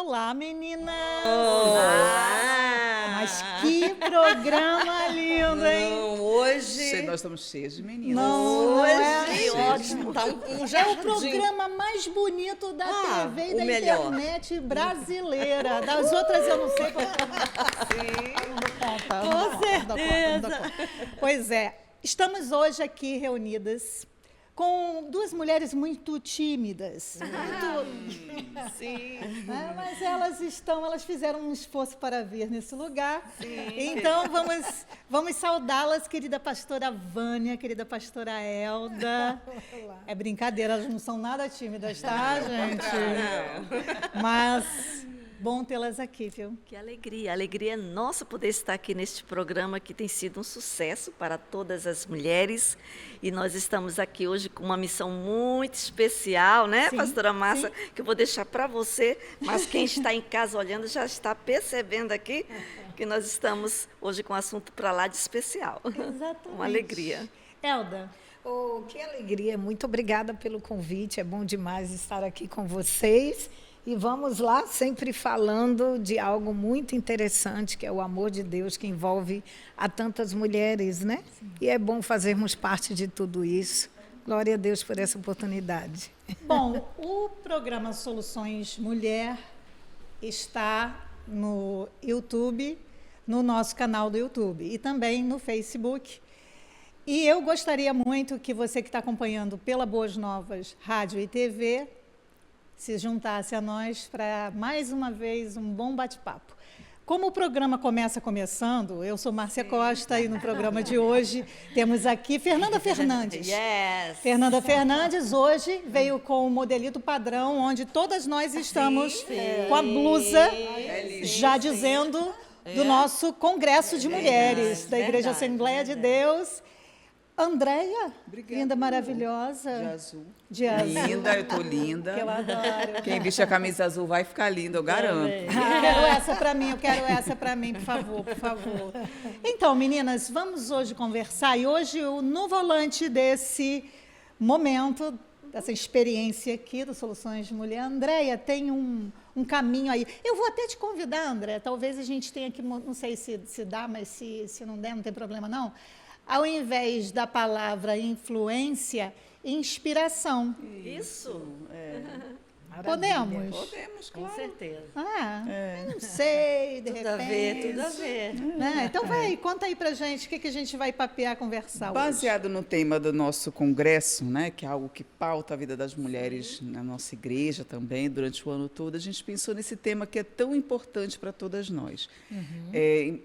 Olá, meninas! Olá! Mas que programa lindo, hein? Não, hoje... Nós estamos cheios de meninas. Não Hoje, é? ótimo, tá um É jardim. o programa mais bonito da TV e o da melhor. internet brasileira. Das outras eu não sei porque não dou conta. Com certeza. Pois é, estamos hoje aqui reunidas com duas mulheres muito tímidas. Sim. Né? Mas elas fizeram um esforço para vir nesse lugar. Sim. Então, vamos saudá-las, querida pastora Vânia, querida pastora Elda. É brincadeira, elas não são nada tímidas, tá, gente? Não. Mas bom tê-las aqui, viu? Que alegria, a alegria é nossa poder estar aqui neste programa que tem sido um sucesso para todas as mulheres. E nós estamos aqui hoje com uma missão muito especial, né, Sim, pastora Márcia, sim. que eu vou deixar para você, mas quem está em casa olhando já está percebendo aqui que nós estamos hoje com um assunto para lá de especial. Exatamente. Uma alegria. Elda, Oh, que alegria, muito obrigada pelo convite, é bom demais estar aqui com vocês. E vamos lá, sempre falando de algo muito interessante, que é o amor de Deus, que envolve a tantas mulheres, né? Sim. E é bom fazermos parte de tudo isso. Glória a Deus por essa oportunidade. bom, o programa Soluções Mulher está no YouTube, no nosso canal do YouTube e também no Facebook. E eu gostaria muito que você que está acompanhando pela Boas Novas Rádio e TV se juntasse a nós para, mais uma vez, um bom bate-papo. Como o programa começando, eu sou Márcia Costa e no programa de hoje temos aqui Fernanda Fernandes. Yes! Fernanda Fernandes hoje veio com o modelito padrão, onde todas nós estamos com a blusa já dizendo do nosso Congresso de Mulheres da Igreja Assembleia de Deus. Andréia, linda, maravilhosa. De azul. De azul. Linda, eu tô linda. Que eu adoro. Quem vestir a camisa azul vai ficar lindo, eu garanto. Eu quero essa para mim, por favor, por favor. Então, meninas, vamos hoje conversar. E hoje, no volante desse momento, dessa experiência aqui do Soluções de Mulher, Andréia tem um caminho aí. Eu vou até te convidar, Andréia, talvez a gente tenha que, não sei se dá, mas se não der, não tem problema não. Ao invés da palavra influência, inspiração. Isso? Podemos? Podemos, Com claro. certeza. Eu não sei, de Tudo a repente. ver, tudo a ver. Né? Então, conta aí pra gente o que a gente vai papear, conversar hoje. Baseado no tema do nosso congresso, né, que é algo que pauta a vida das mulheres na nossa igreja também, durante o ano todo, a gente pensou nesse tema que é tão importante para todas nós.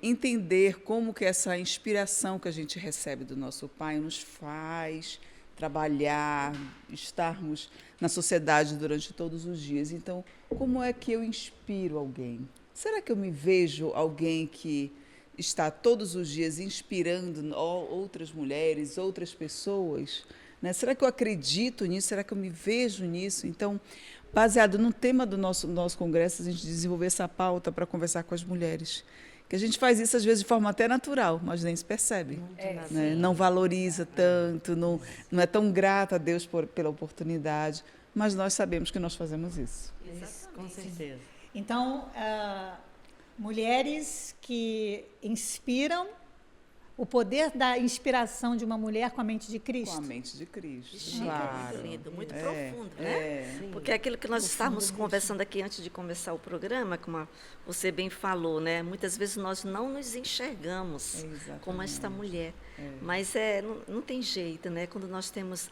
Entender como que essa inspiração que a gente recebe do nosso Pai nos faz trabalhar, estarmos na sociedade durante todos os dias. Então, como é que eu inspiro alguém? Será que eu me vejo alguém que está todos os dias inspirando outras mulheres, outras pessoas? Né? Será que eu acredito nisso? Será que eu me vejo nisso? Então, baseado no tema do nosso congresso, a gente desenvolveu essa pauta para conversar com as mulheres. Que a gente faz isso, às vezes, de forma até natural, mas nem se percebe. Né? Não valoriza tanto, não é tão grata a Deus pela oportunidade, mas nós sabemos que nós fazemos isso. Isso, com certeza. Então, mulheres que inspiram o poder da inspiração de uma mulher com a mente de Cristo. Com a mente de Cristo, Chique, claro. muito lindo, muito profundo, né? Porque aquilo que nós estávamos conversando aqui antes de começar o programa, como você bem falou, né? Muitas vezes nós não nos enxergamos como esta mulher. Mas não tem jeito, né? Quando nós temos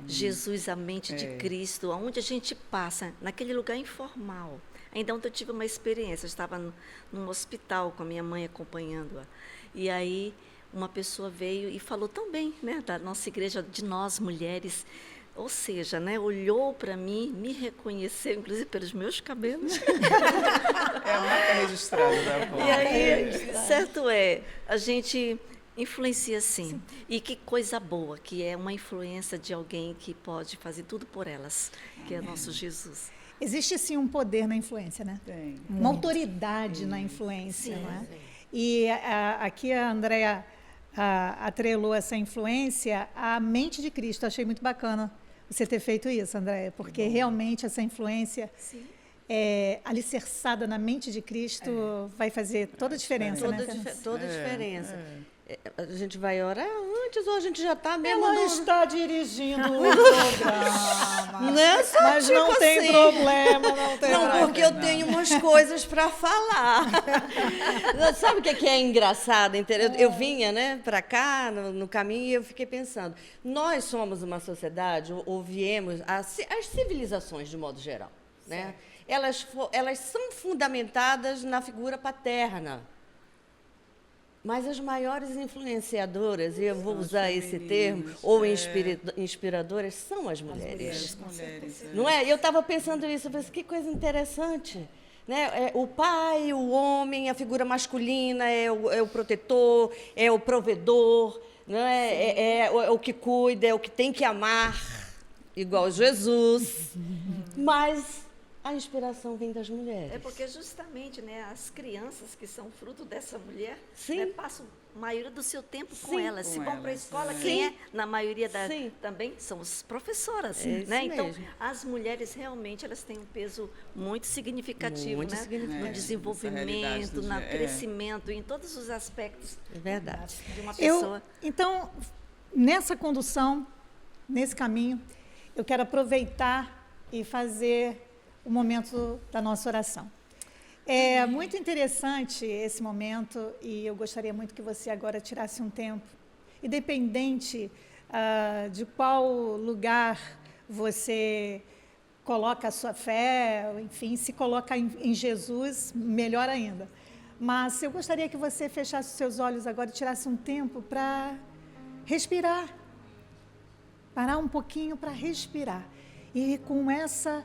Jesus, a mente de Cristo, onde a gente passa, naquele lugar informal. Ainda ontem eu tive uma experiência, eu estava num hospital com a minha mãe acompanhando-a. E aí uma pessoa veio e falou tão bem, né, da nossa igreja, de nós mulheres, ou seja, né, olhou para mim, me reconheceu, inclusive pelos meus cabelos. É a marca registrada da avó. E aí, certo a gente influencia sim. E que coisa boa, que é uma influência de alguém que pode fazer tudo por elas, que é nosso Jesus. Existe, sim, um poder na influência, né? Tem. Uma autoridade na influência, Sim, não é? sim. E aqui a Andréia atrelou essa influência à mente de Cristo. Achei muito bacana você ter feito isso, Andréia, porque realmente essa influência alicerçada na mente de Cristo, vai fazer toda a diferença, né? Toda a diferença. A gente vai orar antes ou a gente já está mesmo Ela está dirigindo o programa. Não é só Mas tipo não tem assim. problema, não tem Não, problema. porque eu tenho umas coisas para falar. Sabe o que é engraçado? Eu vinha, né, para cá, no caminho, e eu fiquei pensando. Nós somos uma sociedade, ou viemos, as civilizações, de modo geral, né? Elas são fundamentadas na figura paterna. Mas as maiores influenciadoras, e eu vou usar esse termo, ou inspiradoras, são as mulheres. Não é? Eu estava pensando isso, eu pensei, que coisa interessante. Né? O pai, o homem, a figura masculina é o protetor, é o provedor, não é? É o que cuida, é o que tem que amar, igual Jesus. Mas a inspiração vem das mulheres. É porque justamente, né, as crianças que são fruto dessa mulher, Sim. né, passam a maioria do seu tempo com Sim. elas. Se Com vão para a elas, escola, é. quem é, na maioria Sim. também são as professoras. É isso Né? Então, mesmo. as mulheres realmente elas têm um peso muito significativo, Muito né? significativo. No Essa desenvolvimento, realidade do no dia. crescimento, em todos os aspectos É verdade. de uma pessoa. Então, nessa condução, nesse caminho, eu quero aproveitar e fazer o momento da nossa oração. É muito interessante esse momento e eu gostaria muito que você agora tirasse um tempo, independente de qual lugar você coloca a sua fé, enfim, se coloca em Jesus, melhor ainda. Mas eu gostaria que você fechasse os seus olhos agora e tirasse um tempo para respirar, parar um pouquinho para respirar. E com essa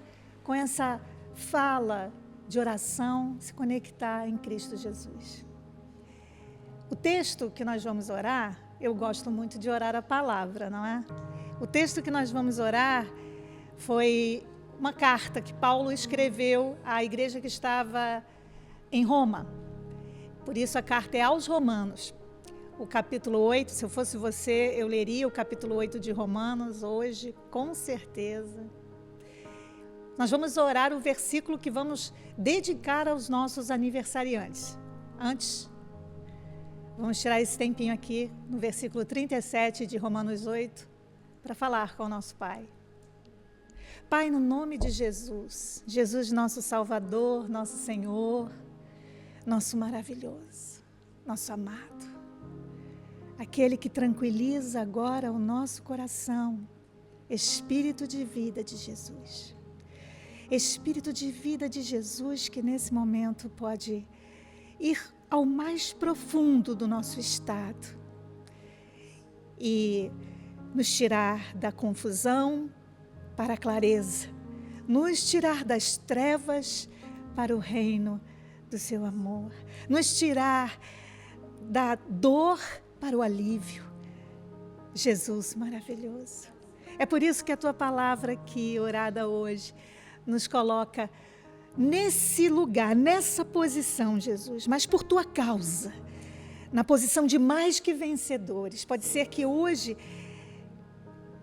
fala de oração, se conectar em Cristo Jesus. O texto que nós vamos orar, eu gosto muito de orar a palavra, não é? O texto que nós vamos orar foi uma carta que Paulo escreveu à igreja que estava em Roma. Por isso a carta é aos Romanos. O capítulo 8, se eu fosse você, eu leria o capítulo 8 de Romanos hoje, com certeza. Nós vamos orar o versículo que vamos dedicar aos nossos aniversariantes. Antes, vamos tirar esse tempinho aqui, no versículo 37 de Romanos 8, para falar com o nosso Pai. Pai, no nome de Jesus, Jesus nosso Salvador, nosso Senhor, nosso maravilhoso, nosso amado, aquele que tranquiliza agora o nosso coração, Espírito de vida de Jesus. Espírito de vida de Jesus que nesse momento pode ir ao mais profundo do nosso estado e nos tirar da confusão para a clareza, nos tirar das trevas para o reino do seu amor, nos tirar da dor para o alívio. Jesus maravilhoso. É por isso que a tua palavra aqui, orada hoje, nos coloca nesse lugar, nessa posição, Jesus, mas por tua causa, na posição de mais que vencedores. Pode ser que hoje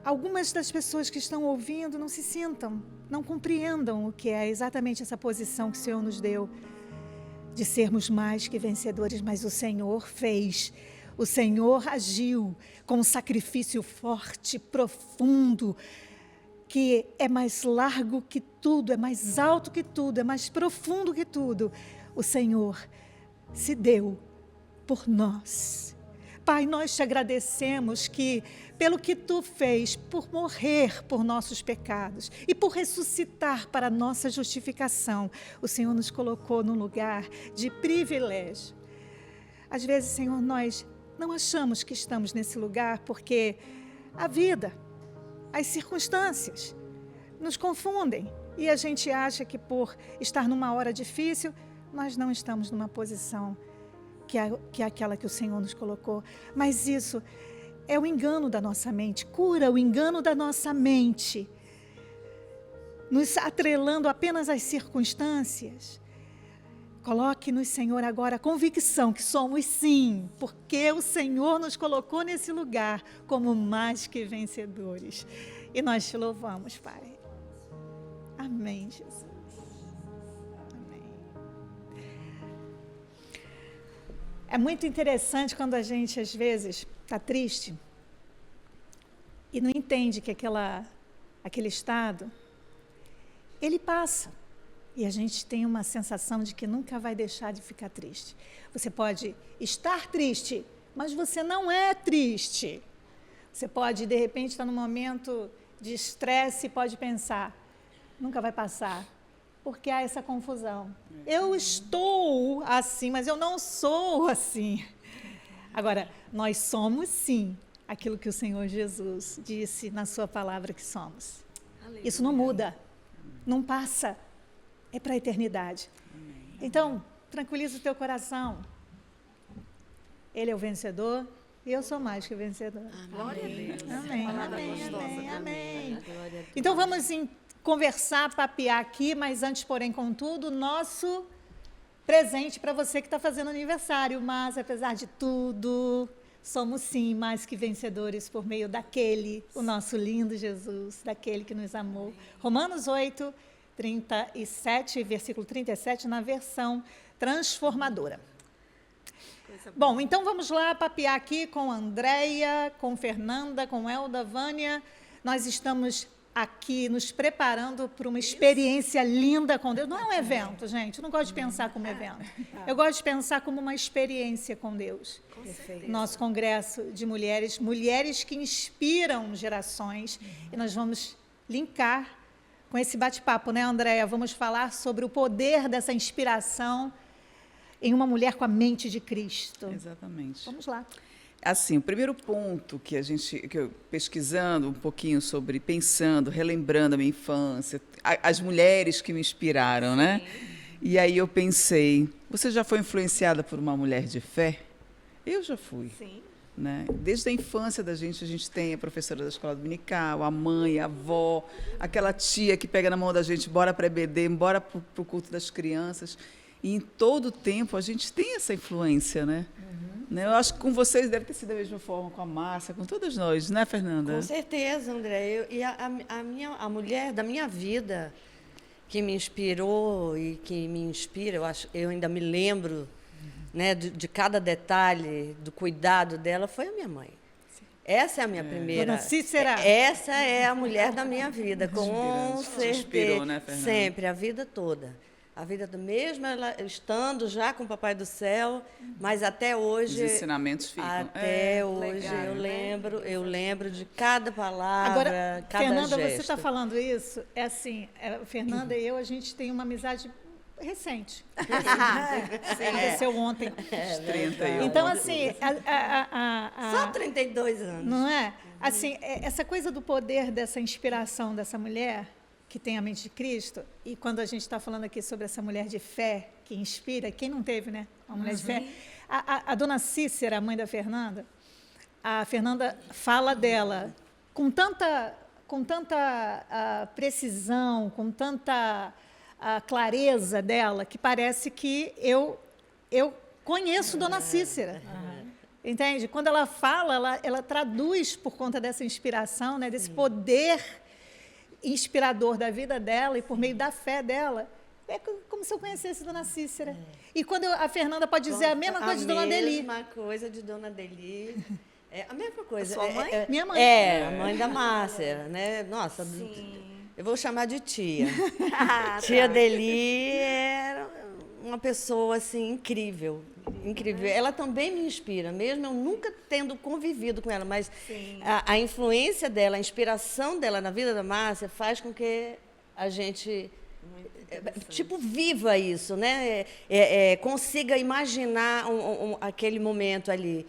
algumas das pessoas que estão ouvindo não se sintam, não compreendam o que é exatamente essa posição que o Senhor nos deu, de sermos mais que vencedores, mas o Senhor fez. O Senhor agiu com um sacrifício forte, profundo, que é mais largo que tudo, é mais alto que tudo, é mais profundo que tudo. O Senhor se deu por nós. Pai, nós te agradecemos que, pelo que tu fez, por morrer por nossos pecados e por ressuscitar para a nossa justificação, o Senhor nos colocou num lugar de privilégio. Às vezes, Senhor, nós não achamos que estamos nesse lugar porque a vida, as circunstâncias nos confundem e a gente acha que por estar numa hora difícil, nós não estamos numa posição que é aquela que o Senhor nos colocou. Mas isso é o engano da nossa mente, cura o engano da nossa mente, nos atrelando apenas às circunstâncias. Coloque-nos, Senhor, agora a convicção que somos sim, porque o Senhor nos colocou nesse lugar como mais que vencedores. E nós te louvamos, Pai. Amém, Jesus. É muito interessante quando a gente, às vezes, está triste e não entende que aquele estado, ele passa. E a gente tem uma sensação de que nunca vai deixar de ficar triste. Você pode estar triste, mas você não é triste. Você pode, de repente, estar num momento de estresse e pode pensar, nunca vai passar, porque há essa confusão. Eu estou assim, mas eu não sou assim. Agora, nós somos, sim, aquilo que o Senhor Jesus disse na sua palavra que somos. Aleluia. Isso não muda, não passa, é para a eternidade. Então, tranquiliza o teu coração. Ele é o vencedor e eu sou mais que vencedor. Glória a Deus. Amém, Palavra amém, gostosa, amém, né? amém. Glória a Deus. Então, vamos conversar, papear aqui, mas antes, porém, contudo, nosso presente para você que está fazendo aniversário. Mas, apesar de tudo, somos sim mais que vencedores por meio daquele, o nosso lindo Jesus, daquele que nos amou. Romanos 8, 37, versículo 37, na versão transformadora. Bom, então vamos lá papear aqui com a Andréia, com Fernanda, com Elda, Vânia. Nós estamos aqui nos preparando para uma experiência linda com Deus. Não é um evento, gente. Eu não gosto de pensar como evento. Eu gosto de pensar como uma experiência com Deus. Nosso congresso de mulheres, mulheres que inspiram gerações. E nós vamos linkar com esse bate-papo, né, Andréia? Vamos falar sobre o poder dessa inspiração em uma mulher com a mente de Cristo. Exatamente. Vamos lá. Assim, o primeiro ponto que eu pesquisando um pouquinho sobre, pensando, relembrando a minha infância, as mulheres que me inspiraram, né? E aí eu pensei, você já foi influenciada por uma mulher de fé? Eu já fui. Sim. Né? Desde a infância da gente, a gente tem a professora da escola dominical, a mãe, a avó, aquela tia que pega na mão da gente, bora para a EBD, bora para o culto das crianças. E em todo o tempo a gente tem essa influência, né? Né? Eu acho que com vocês deve ter sido da mesma forma, com a Márcia, com todas nós, né, Fernanda? Com certeza, André. A mulher da minha vida que me inspirou e que me inspira, eu ainda me lembro, né, de cada detalhe, do cuidado dela, foi a minha mãe. Essa é a minha primeira. Dona Cícera. Essa é a mulher da minha vida, com certeza. Te inspirou, né, Fernanda? Sempre, a vida toda. A vida do mesmo, ela estando já com o Papai do Céu, mas até hoje. Os ensinamentos ficam. Até hoje legal, eu lembro de cada palavra, Agora, cada Fernanda, gesto. você está falando isso, é assim, Fernanda e eu, a gente tem uma amizade recente. Aconteceu ontem. 31. Então, assim, Só 32 anos. não é? Assim, essa coisa do poder dessa inspiração dessa mulher que tem a mente de Cristo, e quando a gente está falando aqui sobre essa mulher de fé que inspira, quem não teve, né? Uma mulher de fé. A dona Cícera, a mãe da Fernanda, a Fernanda fala dela com tanta precisão, com tanta clareza dela, que parece que eu conheço dona Cícera. Entende? Quando ela fala, ela traduz por conta dessa inspiração, né, desse poder inspirador da vida dela e por meio da fé dela. É como se eu conhecesse Dona Cícera. E quando a Fernanda pode dizer a mesma coisa de Dona Deli. A mesma coisa de Dona Deli. É a mesma coisa. A sua mãe? Minha mãe. É, a mãe da Márcia, né? Nossa, eu vou chamar de tia. Tia Deli era uma pessoa, assim, incrível. Incrível. Ela também me inspira, mesmo eu nunca tendo convivido com ela, mas a influência dela, a inspiração dela na vida da Márcia faz com que a gente, tipo, viva isso, né? Consiga imaginar aquele momento ali.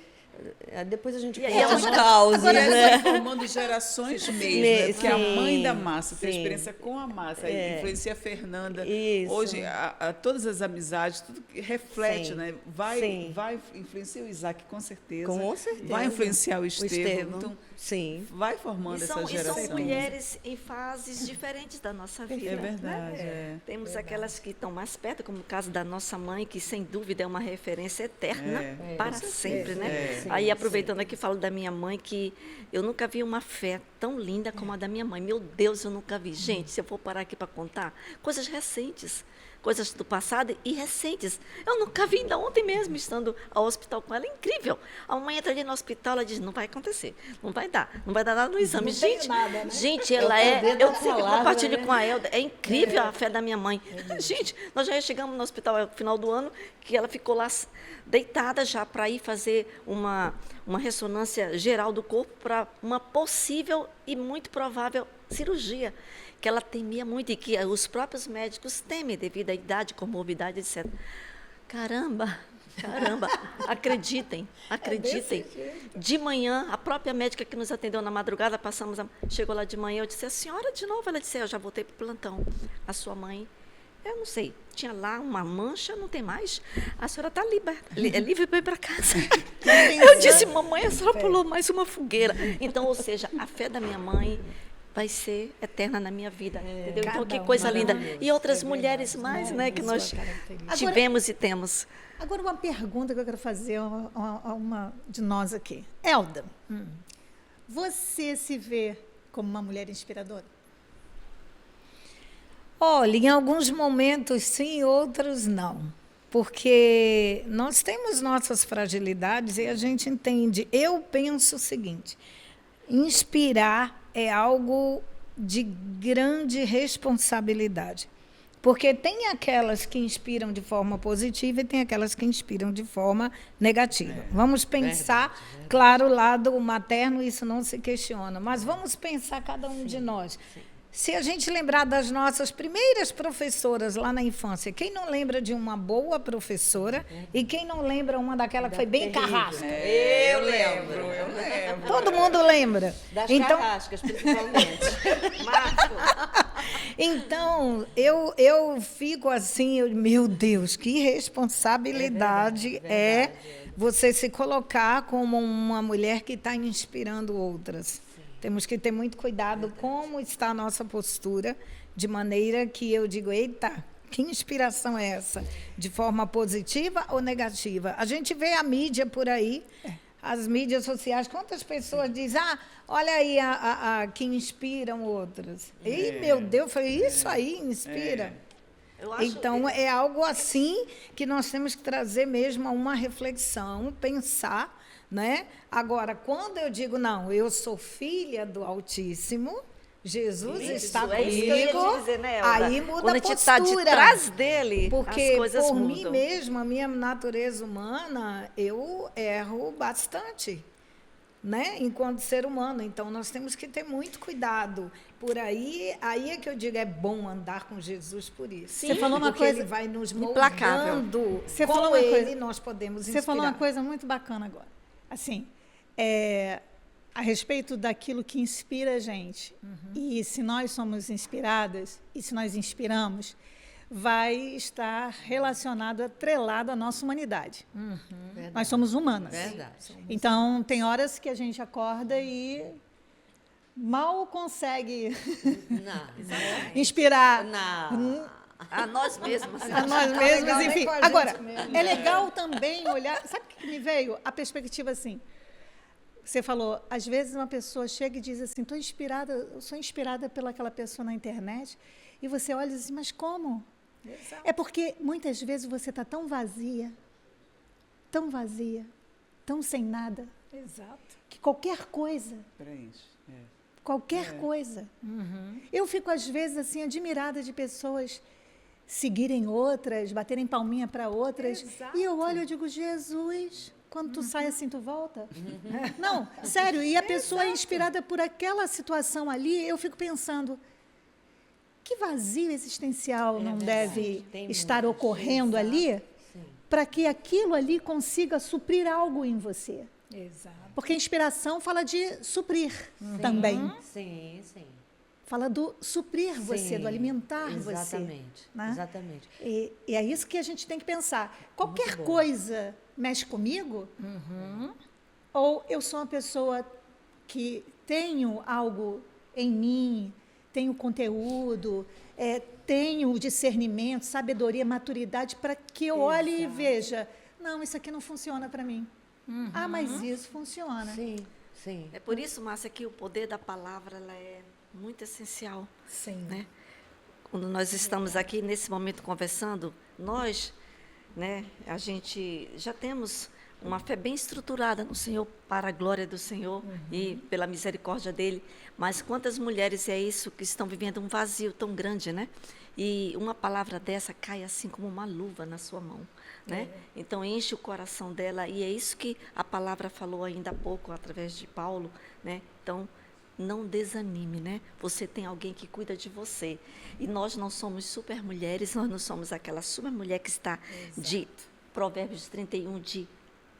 Depois a gente conta os causos, Agora, né? vai formando gerações mesmo, né? Porque a mãe da Márcia tem sim. experiência com a Márcia, influencia a Fernanda. Isso. Hoje, todas as amizades, tudo que reflete, Sim. né? Sim. Vai influenciar o Isaac, com certeza. Com certeza. Vai influenciar o Estevão. Então, sim. vai formando essa E geração. são mulheres em fases diferentes da nossa vida. É verdade. Né? Temos aquelas que estão mais perto, como o caso da nossa mãe, que sem dúvida é uma referência eterna para sempre, né? Sim, Aí, aproveitando aqui, falo da minha mãe, que eu nunca vi uma fé tão linda como a da minha mãe. Meu Deus, eu nunca vi. Gente, se eu for parar aqui para contar, coisas recentes. coisas do passado e recentes. Eu nunca vi, ainda ontem mesmo, estando ao hospital com ela, é incrível. A mãe entra ali no hospital, ela diz, não vai acontecer, não vai dar nada no exame. Não tem nada, né? Gente, ela eu sempre palavra, compartilho né? com a Elda, é incrível a fé da minha mãe. Gente, nós já chegamos no hospital no final do ano, que ela ficou lá deitada já para ir fazer uma ressonância geral do corpo para uma possível e muito provável cirurgia, que ela temia muito e que os próprios médicos temem devido à idade, comorbidade, etc. Caramba, acreditem. De manhã, a própria médica que nos atendeu na madrugada, chegou lá de manhã, eu disse, a senhora de novo? Ela disse, eu já voltei para o plantão. A sua mãe, eu não sei, tinha lá uma mancha, não tem mais. A senhora está livre para ir para casa. Eu disse, mamãe, a senhora pulou mais uma fogueira. Então, ou seja, a fé da minha mãe vai ser eterna na minha vida, entendeu? Então, que coisa linda. E outras mulheres mais, né, que nós tivemos e temos. Agora, uma pergunta que eu quero fazer a uma de nós aqui. Elda, você se vê como uma mulher inspiradora? Olha, em alguns momentos sim, outros não. Porque nós temos nossas fragilidades e a gente entende. Eu penso o seguinte, inspirar é algo de grande responsabilidade. Porque tem aquelas que inspiram de forma positiva e tem aquelas que inspiram de forma negativa. Vamos pensar, claro, o lado materno, isso não se questiona, mas vamos pensar cada um de nós. Se a gente lembrar das nossas primeiras professoras lá na infância, quem não lembra de uma boa professora e quem não lembra uma daquela que foi bem carrasca? Eu lembro. Todo mundo lembra. Das Então, carrascas, principalmente. então eu fico assim, meu Deus, que responsabilidade é você se colocar como uma mulher que está inspirando outras. Temos que ter muito cuidado como está a nossa postura, de maneira que eu digo, eita, que inspiração é essa? De forma positiva ou negativa? A gente vê a mídia por aí, as mídias sociais, quantas pessoas dizem, olha aí que inspiram outras. Ei, meu Deus, foi isso aí, inspira. Então, é algo assim que nós temos que trazer mesmo a uma reflexão, pensar, né? Agora, quando eu digo, não, eu sou filha do Altíssimo, Jesus está comigo, isso que eu ia te dizer, né, Elda? aí muda Quando a a gente postura. está de trás dele, porque as coisas por mudam. mim mesma, a minha natureza humana, eu erro bastante, né? Enquanto ser humano. Então, nós temos que ter muito cuidado. Por aí é que eu digo, é bom andar com Jesus por isso. Você falou uma porque coisa ele vai nos implacável. moldando. Você Com falou uma ele, coisa- nós podemos inspirar. Você falou uma coisa muito bacana agora. Assim, a respeito daquilo que inspira a gente. E se nós somos inspiradas, e se nós inspiramos, vai estar relacionado, atrelado à nossa humanidade. Nós somos humanas. Verdade. Então, tem horas que a gente acorda e mal consegue inspirar Não. A nós mesmos. a nós Tá mesmos, legal, nem enfim. com a gente Agora, mesmo. é legal também olhar... Sabe o que me veio? A perspectiva assim... Você falou, às vezes uma pessoa chega e diz assim, eu sou inspirada pelaquela pessoa na internet, e você olha e diz assim, mas como? Exato. É porque muitas vezes você está tão vazia, tão sem nada, Exato. que qualquer coisa, Preenche. coisa. Eu fico, às vezes, assim, admirada de pessoas seguirem outras, baterem palminha para outras, Exato. e eu olho e digo, Jesus... Quando tu sai assim, tu volta? Não, sério. E a pessoa é inspirada por aquela situação ali, eu fico pensando, que vazio existencial não deve estar ocorrendo ali para que aquilo ali consiga suprir algo em você? Exato. Porque a inspiração fala de suprir também. Sim, sim. Fala do suprir você, do alimentar Exatamente, você. Né? exatamente. E é isso que a gente tem que pensar. Qualquer coisa mexe comigo, ou eu sou uma pessoa que tenho algo em mim, tenho conteúdo, tenho discernimento, sabedoria, maturidade, para que eu olhe e veja, não, isso aqui não funciona para mim. Mas isso funciona. Sim, sim. É por isso, Márcia, que o poder da palavra ela é muito essencial. Sim. Né? quando nós estamos aqui nesse momento conversando, nós, né, a gente já temos uma fé bem estruturada no Senhor, para a glória do Senhor e pela misericórdia dele. Mas quantas mulheres é isso que estão vivendo um vazio tão grande, né? E uma palavra dessa cai assim como uma luva na sua mão, né? Então enche o coração dela, e é isso que a palavra falou ainda há pouco através de Paulo, né? Então não desanime, né? Você tem alguém que cuida de você. E nós não somos super mulheres, nós não somos aquela super mulher que está de Provérbios 31 de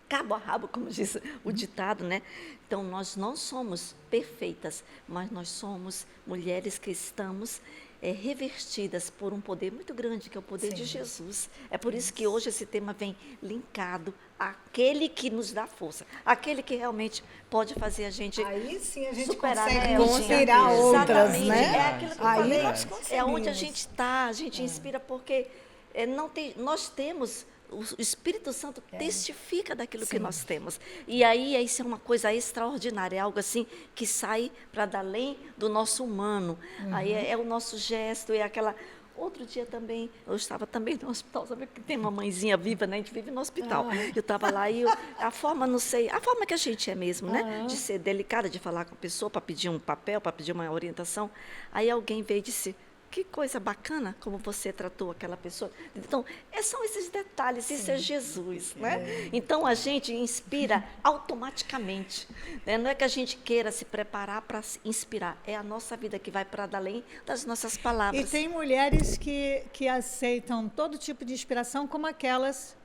cabo a rabo, como diz o ditado, né? Então, nós não somos perfeitas, mas nós somos mulheres que estamos revestidas por um poder muito grande, que é o poder de Jesus. É por isso que hoje esse tema vem linkado àquele que nos dá força, aquele que realmente pode fazer a gente Aí sim a gente superar, consegue né, inspirar outras, exatamente, né? é aquilo que eu Aí falei, nós é conseguimos. onde a gente está, a gente inspira porque nós temos, o Espírito Santo testifica daquilo que nós temos. E aí isso é uma coisa extraordinária, é algo assim que sai para além do nosso humano. Aí é o nosso gesto, é aquela... Outro dia também, eu estava também no hospital, sabe que tem uma mãezinha viva, né? A gente vive no hospital. Eu estava lá e a forma, não sei, a forma que a gente é mesmo, né? De ser delicada, de falar com a pessoa, para pedir um papel, para pedir uma orientação. Aí alguém veio e disse: que coisa bacana como você tratou aquela pessoa. Então, são esses detalhes, isso é Jesus, né? Então, a gente inspira automaticamente, né? Não é que a gente queira se preparar para inspirar, é a nossa vida que vai para além das nossas palavras. E tem mulheres que aceitam todo tipo de inspiração, como aquelas...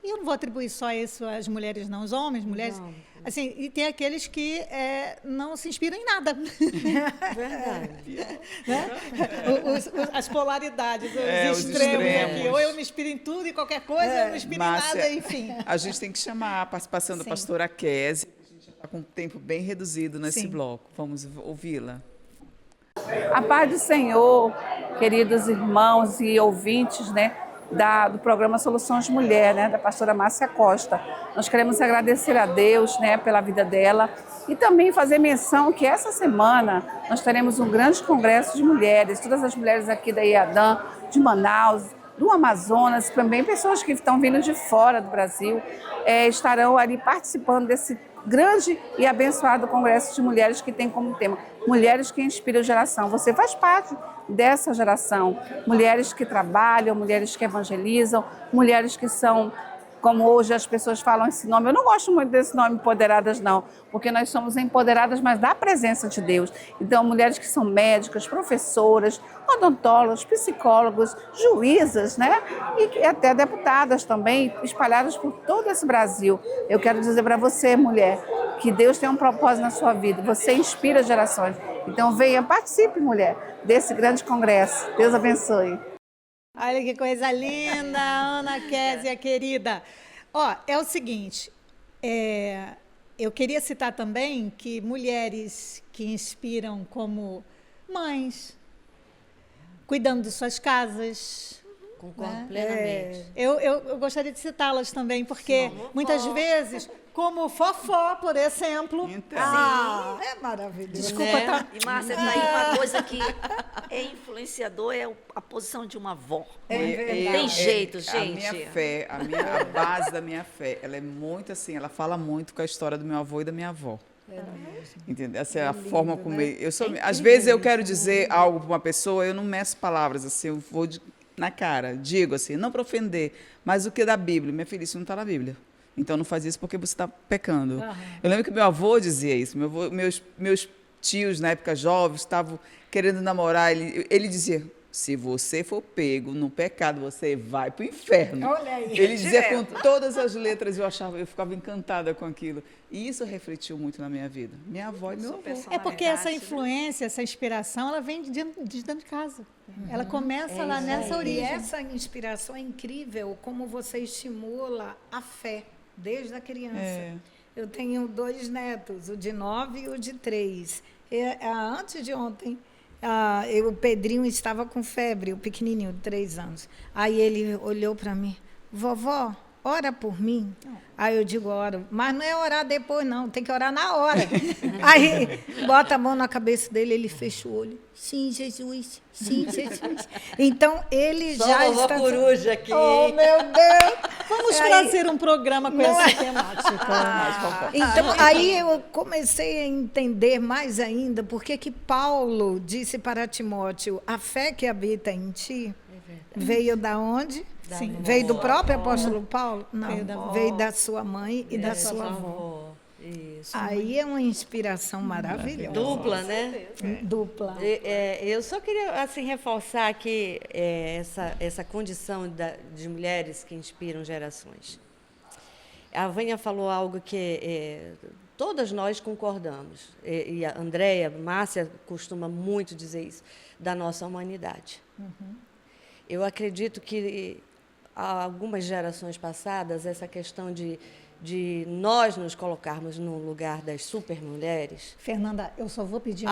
E eu não vou atribuir só isso às mulheres, não. Os homens, mulheres... Não. Assim, e tem aqueles que não se inspiram em nada. Verdade. Né? As polaridades, os os extremos extremos. aqui. Ou eu me inspiro em tudo e qualquer coisa, eu não me inspiro Márcia, em nada, enfim. A gente tem que chamar a participação da Sim. pastora Kézia. A gente já está com um tempo bem reduzido nesse Sim. bloco. Vamos ouvi-la. A paz do Senhor, queridos irmãos e ouvintes, né, do programa Soluções Mulher, né, da pastora Márcia Costa. Nós queremos agradecer a Deus, né, pela vida dela e também fazer menção que essa semana nós teremos um grande congresso de mulheres, todas as mulheres aqui da IADAM, de Manaus, do Amazonas, também pessoas que estão vindo de fora do Brasil, estarão ali participando desse grande e abençoado congresso de mulheres que tem como tema Mulheres que Inspiram Geração. Você faz parte dessa geração. Mulheres que trabalham, mulheres que evangelizam, mulheres que são, como hoje as pessoas falam esse nome. Eu não gosto muito desse nome, empoderadas, não, porque nós somos empoderadas, mas da presença de Deus. Então, mulheres que são médicas, professoras, odontólogas, psicólogos, juízas, né? E até deputadas também, espalhadas por todo esse Brasil. Eu quero dizer para você, mulher, que Deus tem um propósito na sua vida. Você inspira gerações. Então, venha, participe, mulher, desse grande congresso. Deus abençoe. Olha que coisa linda, Ana Kézia, querida. Ó, é o seguinte, eu queria citar também que mulheres que inspiram como mães, cuidando de suas casas. Concordo plenamente. Eu gostaria de citá-las também, porque muitas vezes, como Fofó, por exemplo. Então. É maravilhoso. Desculpa, tá? E, Márcia, tá aí uma coisa que é influenciador, é a posição de uma avó. Tem jeito, gente. A minha fé, a base da minha fé, ela é muito assim, ela fala muito com a história do meu avô e da minha avó. Entendeu? Essa é a forma como às vezes eu quero dizer algo para uma pessoa, eu não meço palavras assim, eu vou na cara, digo assim, não para ofender, mas o que é da Bíblia? Minha filha, isso não está na Bíblia. Então não faz isso porque você está pecando. Eu lembro que meu avô dizia isso, meus tios, na época jovens, estavam querendo namorar, ele dizia: se você for pego no pecado, você vai para o inferno. Olha aí. Ele dizia com todas as letras, eu ficava encantada com aquilo. E isso refletiu muito na minha vida. Minha avó e meu avô. É porque essa influência, essa inspiração, ela vem de dentro de casa. Ela começa lá nessa E origem. essa inspiração é incrível, como você estimula a fé desde a criança. Eu tenho 2 netos, o de 9 e o de 3. Antes de ontem, o Pedrinho estava com febre, o pequenininho, de 3 anos. Aí ele olhou para mim: vovó, ora por mim. Aí eu digo, oro. Mas não é orar depois, não. Tem que orar na hora. Aí bota a mão na cabeça dele, ele fecha o olho. Sim, Jesus. Sim, Jesus. Então, ele Só já vovó está... coruja aqui. Oh, meu Deus! Vamos Aí- fazer um programa com Não essa é? temática. Então, aí eu comecei a entender mais ainda por que que Paulo disse para Timóteo, a fé que habita em ti veio da onde? Sim. Veio do próprio apóstolo Paulo? Não, Veio da veio da sua mãe e da Essa sua avó. avó. Isso. Aí é uma inspiração maravilhosa. Dupla, né? Dupla. Eu só queria assim, reforçar aqui essa condição de mulheres que inspiram gerações. A Vânia falou algo que todas nós concordamos, e a Andréia, Márcia costuma muito dizer isso, da nossa humanidade. Eu acredito que há algumas gerações passadas, essa questão de nós nos colocarmos no lugar das supermulheres. Fernanda, eu só vou pedir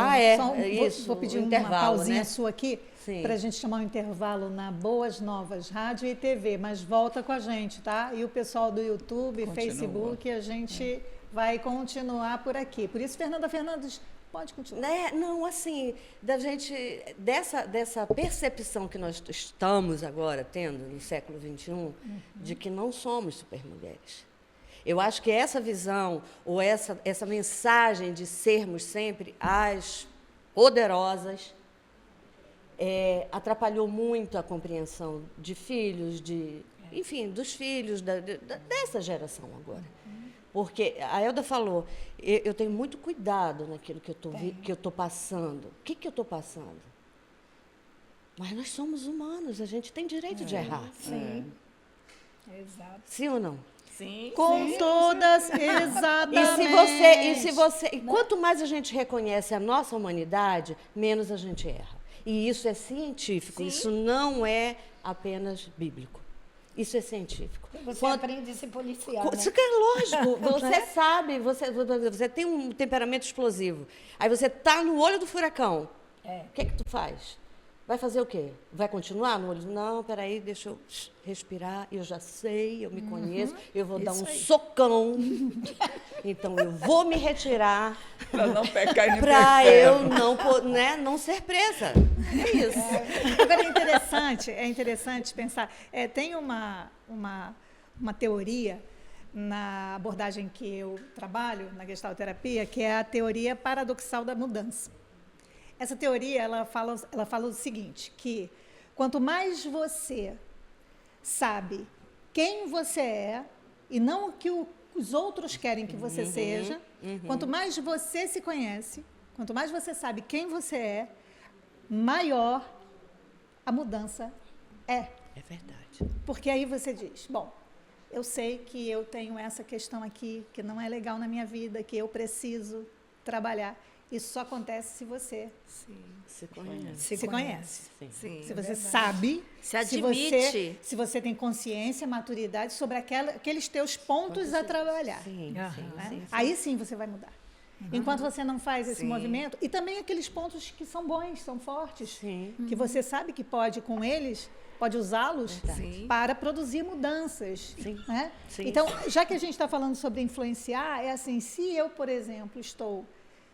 isso, vou pedir um uma intervalo, pausinha né? sua aqui Sim. para a gente chamar um intervalo na Boas Novas Rádio e TV, mas volta com a gente, tá? E o pessoal do YouTube, Facebook, a gente vai continuar por aqui. Por isso, Fernanda Fernandes, pode continuar. Né? Não, assim, da gente, dessa percepção que nós estamos agora tendo no século XXI, de que não somos supermulheres. Eu acho que essa visão, ou essa mensagem de sermos sempre as poderosas, atrapalhou muito a compreensão de filhos, enfim, dos filhos dessa geração agora. Porque a Elda falou, eu tenho muito cuidado naquilo que eu estou passando. O que eu estou passando? Mas nós somos humanos, a gente tem direito de errar. Sim. Exato. Sim ou não? Sim. Com todas, exatamente. E quanto mais a gente reconhece a nossa humanidade, menos a gente erra. E isso é científico, isso não é apenas bíblico. Isso é científico. Você aprende a se policiar, né? Isso que é lógico, você sabe, você tem um temperamento explosivo. Aí você está no olho do furacão. O que tu faz? Vai fazer o quê? Vai continuar no olho? Não, peraí, deixa eu respirar, eu já sei, eu me conheço, eu vou dar um socão. Então, eu vou me retirar Para não pecar e nem para pro eu inferno. não ser presa. É isso. Agora, é interessante pensar. Tem uma teoria na abordagem que eu trabalho, na gestalterapia, que é a teoria paradoxal da mudança. Essa teoria, ela fala o seguinte, que quanto mais você sabe quem você é e não o que os outros querem que você seja, quanto mais você se conhece, quanto mais você sabe quem você é, maior a mudança é. É verdade. Porque aí você diz, bom, eu sei que eu tenho essa questão aqui que não é legal na minha vida, que eu preciso trabalhar. Isso só acontece se você Se conhece. se conhece. Sim. Se você sabe, Se admite. se você tem consciência, maturidade sobre aqueles teus pontos a trabalhar. Sim, né? sim. Aí sim você vai mudar. Enquanto você não faz esse movimento, e também aqueles pontos que são bons, são fortes, Sim. que você sabe que pode, com eles, pode usá-los Sim. para produzir mudanças. Sim. Né? Sim. Então, já que a gente está falando sobre influenciar, é assim, se eu, por exemplo,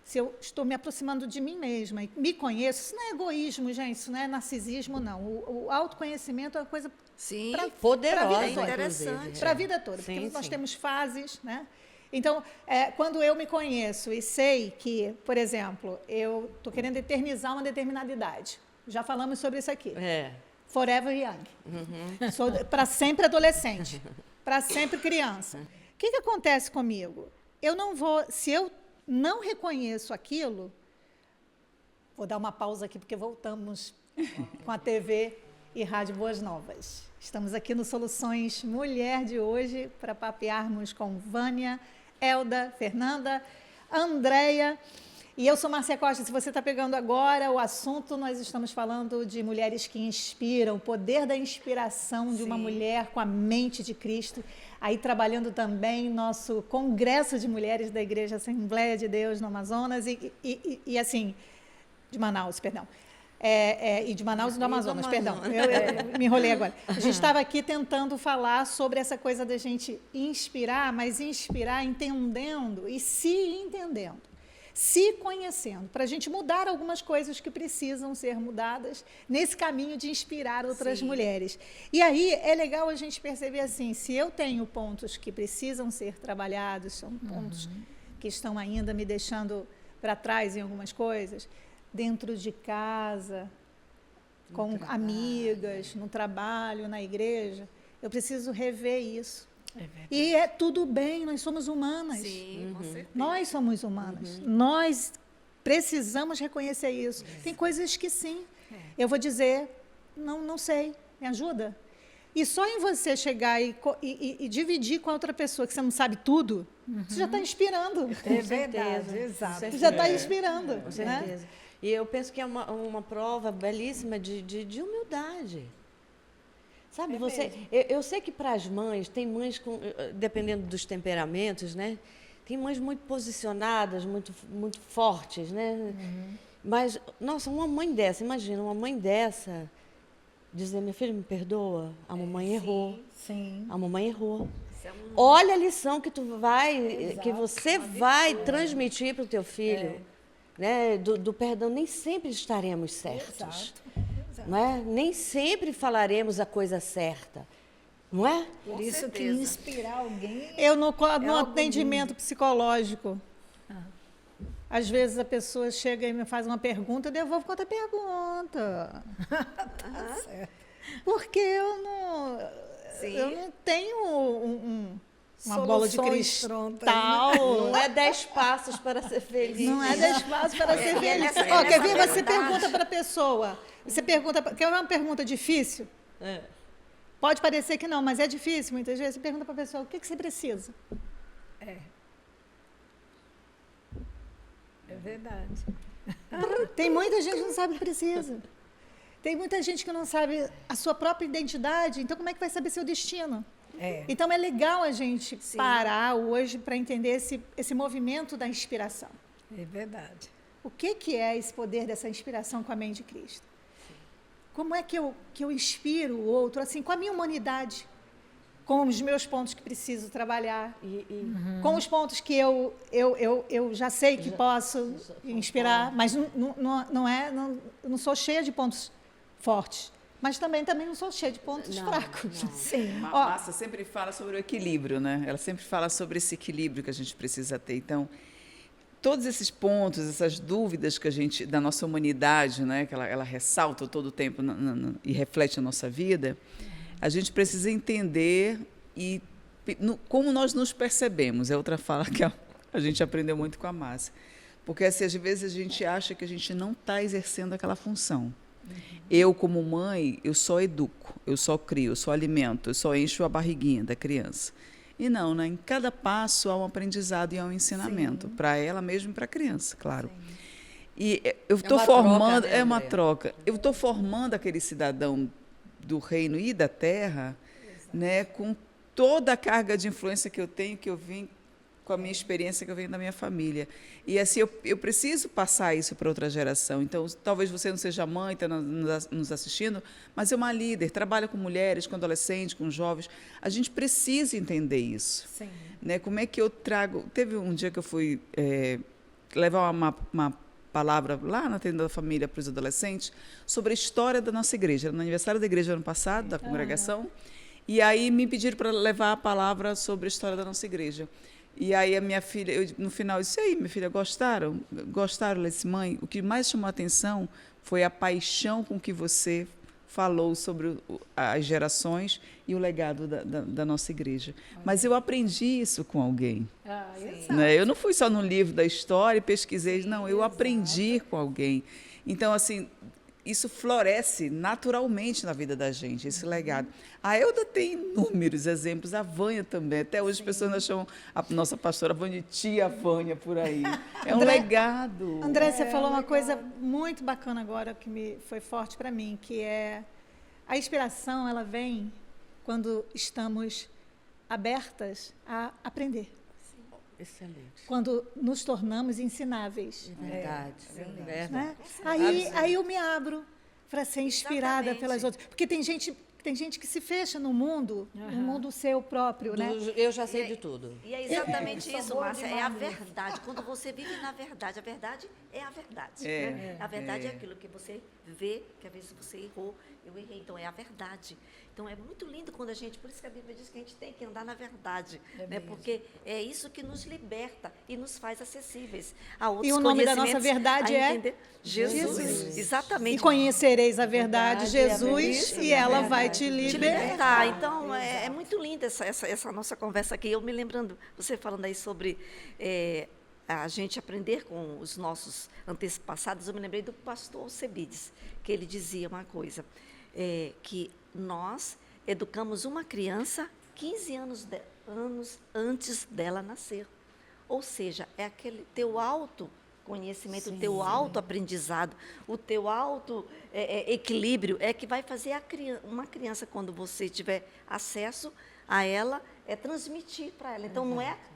se eu estou me aproximando de mim mesma e me conheço, isso não é egoísmo, gente, isso não é narcisismo, não. O autoconhecimento é uma coisa Sim. Poderosa, pra vida toda. Interessante. para a vida toda, porque Sim, nós sim. temos fases, né? Então, quando eu me conheço e sei que, por exemplo, eu estou querendo eternizar uma determinada idade, já falamos sobre isso aqui, forever young, sou para sempre adolescente, para sempre criança. O que acontece comigo? Eu não vou, se eu não reconheço aquilo, vou dar uma pausa aqui porque voltamos com a TV e Rádio Boas Novas. Estamos aqui no Soluções Mulher de hoje para papearmos com Vânia, Elda, Fernanda, Andréia. E eu sou Márcia Costa. Se você está pegando agora o assunto, nós estamos falando de mulheres que inspiram, o poder da inspiração de uma mulher com a mente de Cristo. Aí trabalhando também nosso Congresso de Mulheres da Igreja Assembleia de Deus no Amazonas e assim, de Manaus, perdão. E de Manaus e do Amazonas, perdão. Eu me enrolei agora. A gente estava aqui tentando falar sobre essa coisa da gente inspirar, mas inspirar entendendo e se entendendo. Se conhecendo, para a gente mudar algumas coisas que precisam ser mudadas nesse caminho de inspirar outras mulheres. E aí é legal a gente perceber assim, se eu tenho pontos que precisam ser trabalhados, são pontos que estão ainda me deixando para trás em algumas coisas, dentro de casa, com amigas, no trabalho, na igreja, eu preciso rever isso. E é tudo bem, nós somos humanas. Sim, com certeza. Nós somos humanas. Nós precisamos reconhecer isso. Tem coisas que sim. Eu vou dizer, não sei, me ajuda? E só em você chegar e dividir com a outra pessoa, que você não sabe tudo, você já está inspirando. É verdade, exato. Você já está inspirando. Com certeza. E eu penso que é uma prova belíssima de humildade. Sabe, eu sei que para as mães, tem mães, dependendo dos temperamentos, né? Tem mães muito posicionadas, muito fortes, né? Mas, nossa, uma mãe dessa, imagina, uma mãe dessa dizer, minha filha, me perdoa, a mamãe errou. Sim. A mamãe errou. Olha a lição que você vai transmitir para o teu filho. Né? Do perdão, nem sempre estaremos certos. Não é? Nem sempre falaremos a coisa certa, não é? Por isso que inspirar alguém... Eu, no atendimento psicológico, às vezes a pessoa chega e me faz uma pergunta, eu devolvo com outra pergunta. Tá certo. Porque eu não tenho uma bola de cristal. Não é 10 passos para ser feliz. Não é 10 passos para ser feliz. Quer ver? Você pergunta para a pessoa. Quer uma pergunta difícil? Pode parecer que não, mas é difícil muitas vezes. Você pergunta para a pessoa, o que você precisa? É verdade. Tem muita gente que não sabe o que precisa. Tem muita gente que não sabe a sua própria identidade. Então, como é que vai saber seu destino? Então, é legal a gente parar hoje para entender esse movimento da inspiração. É verdade. O que é esse poder dessa inspiração com a mente de Cristo? Como é que eu inspiro o outro, assim, com a minha humanidade, com os meus pontos que preciso trabalhar, com os pontos que eu já sei que posso inspirar, mas não sou cheia de pontos fortes. Mas também não sou cheia de pontos fracos. Sim. Márcia sempre fala sobre o equilíbrio, né? Ela sempre fala sobre esse equilíbrio que a gente precisa ter. Então, todos esses pontos, essas dúvidas que a gente, da nossa humanidade, né? Que ela ressalta todo o tempo e reflete a nossa vida, a gente precisa entender como nós nos percebemos. É outra fala que a gente aprendeu muito com a Márcia. Porque, assim, às vezes, a gente acha que a gente não está exercendo aquela função. Eu, como mãe, eu só educo, eu só crio, eu só alimento, eu só encho a barriguinha da criança. E não, né? Em cada passo há um aprendizado e há um ensinamento, para ela mesmo e para a criança, claro. Sim. E eu estou formando, troca, né, uma troca, eu estou formando aquele cidadão do reino e da terra, né, com toda a carga de influência que eu tenho, que eu vim com a minha experiência que eu venho da minha família. E assim, eu preciso passar isso para outra geração. Então, talvez você não seja mãe, está nos assistindo, mas é uma líder, trabalha com mulheres, com adolescentes, com jovens. A gente precisa entender isso. Sim. Né? Como é que eu trago... Teve um dia que eu fui levar uma palavra lá na tenda da família para os adolescentes sobre a história da nossa igreja. Era no aniversário da igreja ano passado, da congregação, e aí me pediram para levar a palavra sobre a história da nossa igreja. E aí a minha filha, no final, eu disse, e aí, minha filha, gostaram? Gostaram, Leci, mãe? O que mais chamou a atenção foi a paixão com que você falou sobre as gerações e o legado da nossa igreja. Mas eu aprendi isso com alguém. Né? Eu não fui só no livro da história e pesquisei, não, eu aprendi com alguém. Então, assim, isso floresce naturalmente na vida da gente, esse legado. A Elda tem inúmeros exemplos, a Vânia também. Até hoje as pessoas ainda chamam a nossa pastora Vânia de tia Vânia por aí. É um legado. André, você falou uma coisa muito bacana agora, que foi forte para mim, que é a inspiração, ela vem quando estamos abertas a aprender. Excelente. Quando nos tornamos ensináveis. Verdade. Né? Aí eu me abro. para ser inspirada pelas outras. Porque tem gente que se fecha no mundo seu próprio, né? Eu já sei de tudo. E é exatamente isso, Márcia, é a verdade. Quando você vive na verdade, a verdade é a verdade. Né? A verdade é aquilo que você vê, que às vezes você errou, eu errei, então é a verdade. Então é muito lindo quando por isso que a Bíblia diz que a gente tem que andar na verdade, né? Porque é isso que nos liberta e nos faz acessíveis a outros E o nome da nossa conhecimentos, verdade a é entender. Jesus. Exatamente. E conhecereis a verdade, Jesus, e ela vai te Te libertar. libertar. Então, é muito linda essa nossa conversa aqui. Eu me lembrando, você falando aí sobre a gente aprender com os nossos antepassados, eu me lembrei do pastor Alcebiades, que ele dizia uma coisa, que nós educamos uma criança 15 anos antes dela nascer. Ou seja, é aquele teu autoconhecimento, o teu autoaprendizado, o teu equilíbrio é que vai fazer uma criança, quando você tiver acesso a ela, transmitir para ela. Então,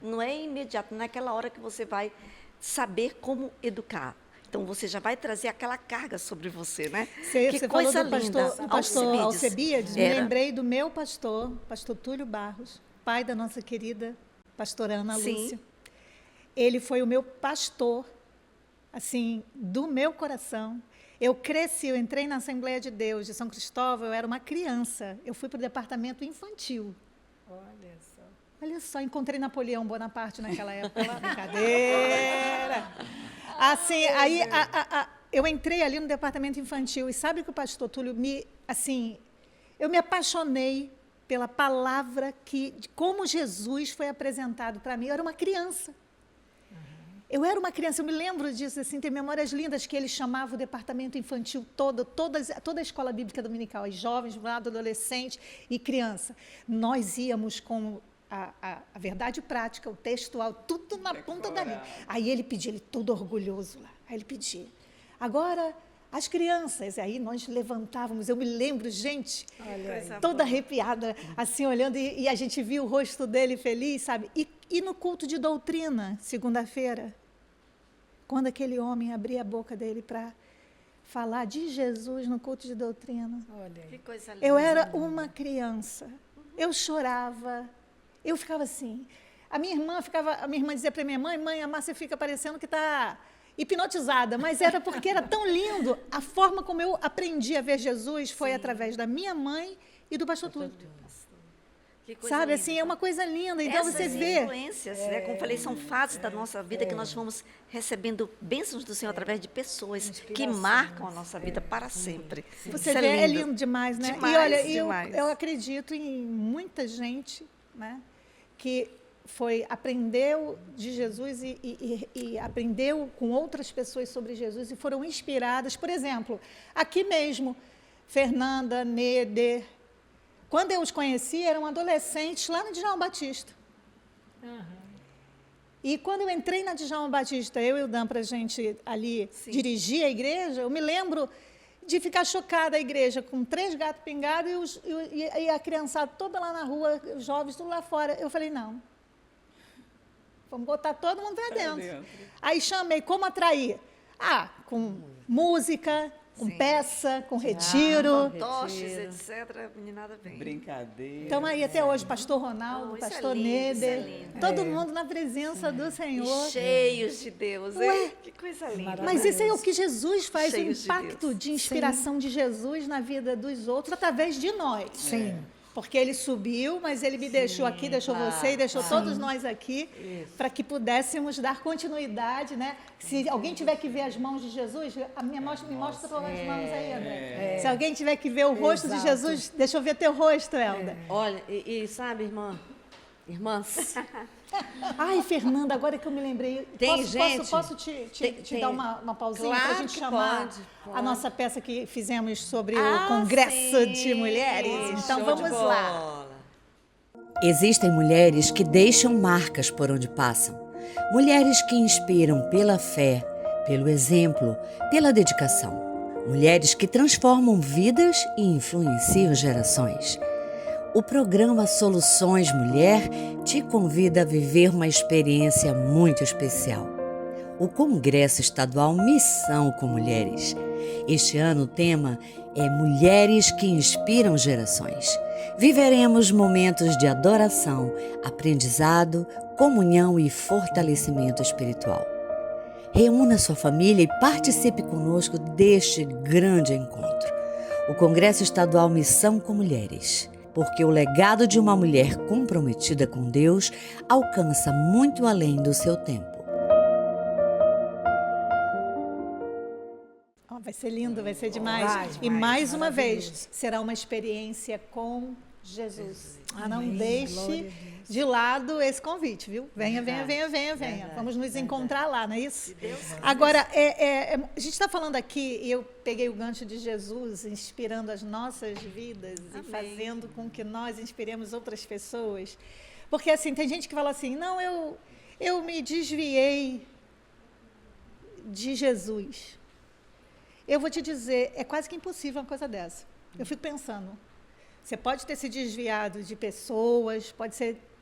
não é imediato, não é aquela hora que você vai saber como educar. Então, você já vai trazer aquela carga sobre você, né? Você falou do pastor Alcebiades, me lembrei do meu pastor Túlio Barros, pai da nossa querida pastora Ana Lúcia. Ele foi o meu pastor, assim, do meu coração. Eu entrei na Assembleia de Deus de São Cristóvão, eu era uma criança. Eu fui para o departamento infantil. Olha só, encontrei Napoleão Bonaparte naquela época. Brincadeira! Assim, aí eu entrei ali no departamento infantil e sabe que o pastor Túlio eu me apaixonei pela palavra de como Jesus foi apresentado para mim. Eu era uma criança. Eu me lembro disso, assim, tem memórias lindas que ele chamava o departamento infantil toda a escola bíblica dominical, as jovens, adolescentes e criança. Nós íamos com a verdade prática, o textual, tudo na ponta da língua. Aí ele pedia, ele todo orgulhoso lá, aí ele pedia. Agora, as crianças, aí nós levantávamos, eu me lembro, gente, toda arrepiada, assim, olhando, e a gente via o rosto dele feliz, sabe? E no culto de doutrina, segunda-feira, quando aquele homem abria a boca dele para falar de Jesus no culto de doutrina. Que coisa linda. Eu era uma criança, eu chorava, eu ficava assim. A minha irmã dizia para minha mãe, a Márcia fica parecendo que está hipnotizada, mas era porque era tão lindo. A forma como eu aprendi a ver Jesus foi através da minha mãe e do pastor Túlio. Sabe, linda. assim, é uma coisa linda. Então você vê. Influências, né? Como falei, são fases da nossa vida que nós vamos recebendo bênçãos do Senhor através de pessoas que marcam a nossa vida para sempre. Você Isso vê, é lindo demais, né? Demais, e olha, demais. eu acredito em muita gente, né, que aprendeu de Jesus e aprendeu com outras pessoas sobre Jesus e foram inspiradas. Por exemplo, aqui mesmo, Fernanda, Neder. Quando eu os conheci, eram adolescentes lá no Djalma Batista. E quando eu entrei na Djalma Batista, eu e o Dan, para a gente ali dirigir a igreja, eu me lembro de ficar chocada a igreja com 3 gatos pingados e a criançada toda lá na rua, os jovens tudo lá fora. Eu falei, não, vamos botar todo mundo para dentro. Aí chamei, como atrair? Com música, com peça, com retiro. Toches, etc. A meninada vem. Brincadeira. Então, aí até hoje, pastor Ronaldo, pastor Neder, todo mundo na presença do Senhor. E cheios de Deus, hein? Que coisa linda. Mas isso é o que Jesus faz, o Cheios de impacto Deus. de inspiração de Jesus na vida dos outros através de nós. Sim. Porque ele subiu, mas ele me deixou aqui, deixou você e deixou todos nós aqui para que pudéssemos dar continuidade, né? Se alguém tiver que ver as mãos de Jesus, me mostra as mãos aí, André. Se alguém tiver que ver o rosto de Jesus, deixa eu ver teu rosto, Elda. Olha, e sabe, irmãs, Ai, Fernanda, agora que eu me lembrei, posso te dar uma pausinha para a Claro gente que chamar pode. a nossa peça que fizemos sobre o Congresso de Mulheres? Então Show vamos de lá. bola. Existem mulheres que deixam marcas por onde passam. Mulheres que inspiram pela fé, pelo exemplo, pela dedicação. Mulheres que transformam vidas e influenciam gerações. O programa Soluções Mulher te convida a viver uma experiência muito especial. o Congresso Estadual Missão com Mulheres. Este ano o tema é Mulheres que Inspiram Gerações. Viveremos momentos de adoração, aprendizado, comunhão e fortalecimento espiritual. Reúna sua família e participe conosco deste grande encontro. O Congresso Estadual Missão com Mulheres. Porque o legado de uma mulher comprometida com Deus alcança muito além do seu tempo. Vai ser lindo, vai ser demais. E vai, mais uma maravilhoso. vez, será uma experiência com Jesus. Amém. Não Glória deixe a Deus. de lado esse convite, viu? Venha, venha, venha, venha, venha. Verdade, Vamos nos encontrar lá, não é isso? Deus Agora, a gente está falando aqui, e eu peguei o gancho de Jesus, inspirando as nossas vidas e fazendo com que nós inspiremos outras pessoas. Porque, assim, tem gente que fala assim, não, eu me desviei de Jesus. Eu vou te dizer, é quase que impossível uma coisa dessa. Eu fico pensando, você pode ter se desviado de pessoas,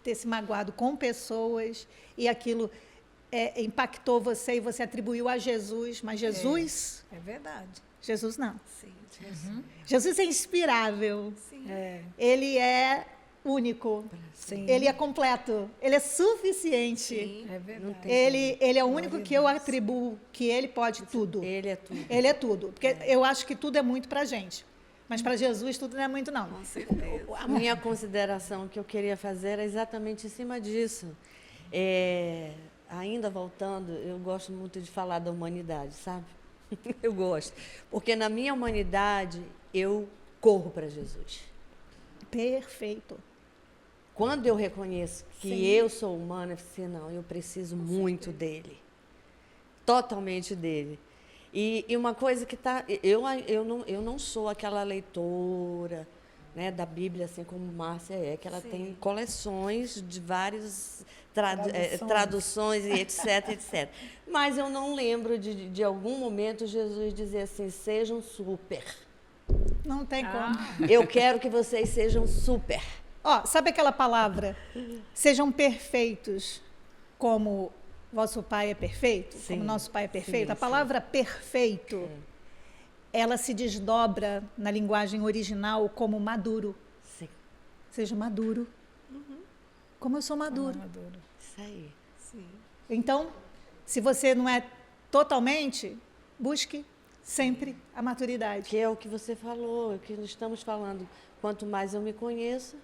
ter se magoado com pessoas, e aquilo impactou você e você atribuiu a Jesus, mas Jesus, É verdade. Jesus não. Sim. Jesus é inspirável, ele é único, Sim. ele é completo, ele é suficiente. Sim. É verdade. Ele é o único que eu atribuo que ele pode tudo. Ele é tudo. Ele é tudo. Porque eu acho que tudo é muito para a gente. Mas para Jesus tudo não é muito, não. Com certeza. A minha consideração que eu queria fazer era exatamente em cima disso. Ainda voltando, eu gosto muito de falar da humanidade, sabe? Eu gosto. Porque na minha humanidade, eu corro para Jesus. Perfeito. Quando eu reconheço que Sim. eu sou humana, eu falei, não, eu preciso muito dele. Totalmente dele. E uma coisa que está... Eu não sou aquela leitora, né, da Bíblia, assim como Márcia que ela tem coleções de várias traduções e etc, etc. Mas eu não lembro de algum momento Jesus dizer assim, sejam super. Não tem como. Eu quero que vocês sejam super. Ó, sabe aquela palavra? Sejam perfeitos como vosso Pai é perfeito? Sim. Como nosso Pai é perfeito? Sim, A palavra perfeito, ela se desdobra na linguagem original como maduro. Sim, Seja maduro. Como eu sou maduro. isso aí. Então, se você não é totalmente, busque sempre a maturidade. Que é o que você falou, é o que nós estamos falando. Quanto mais eu me conheço,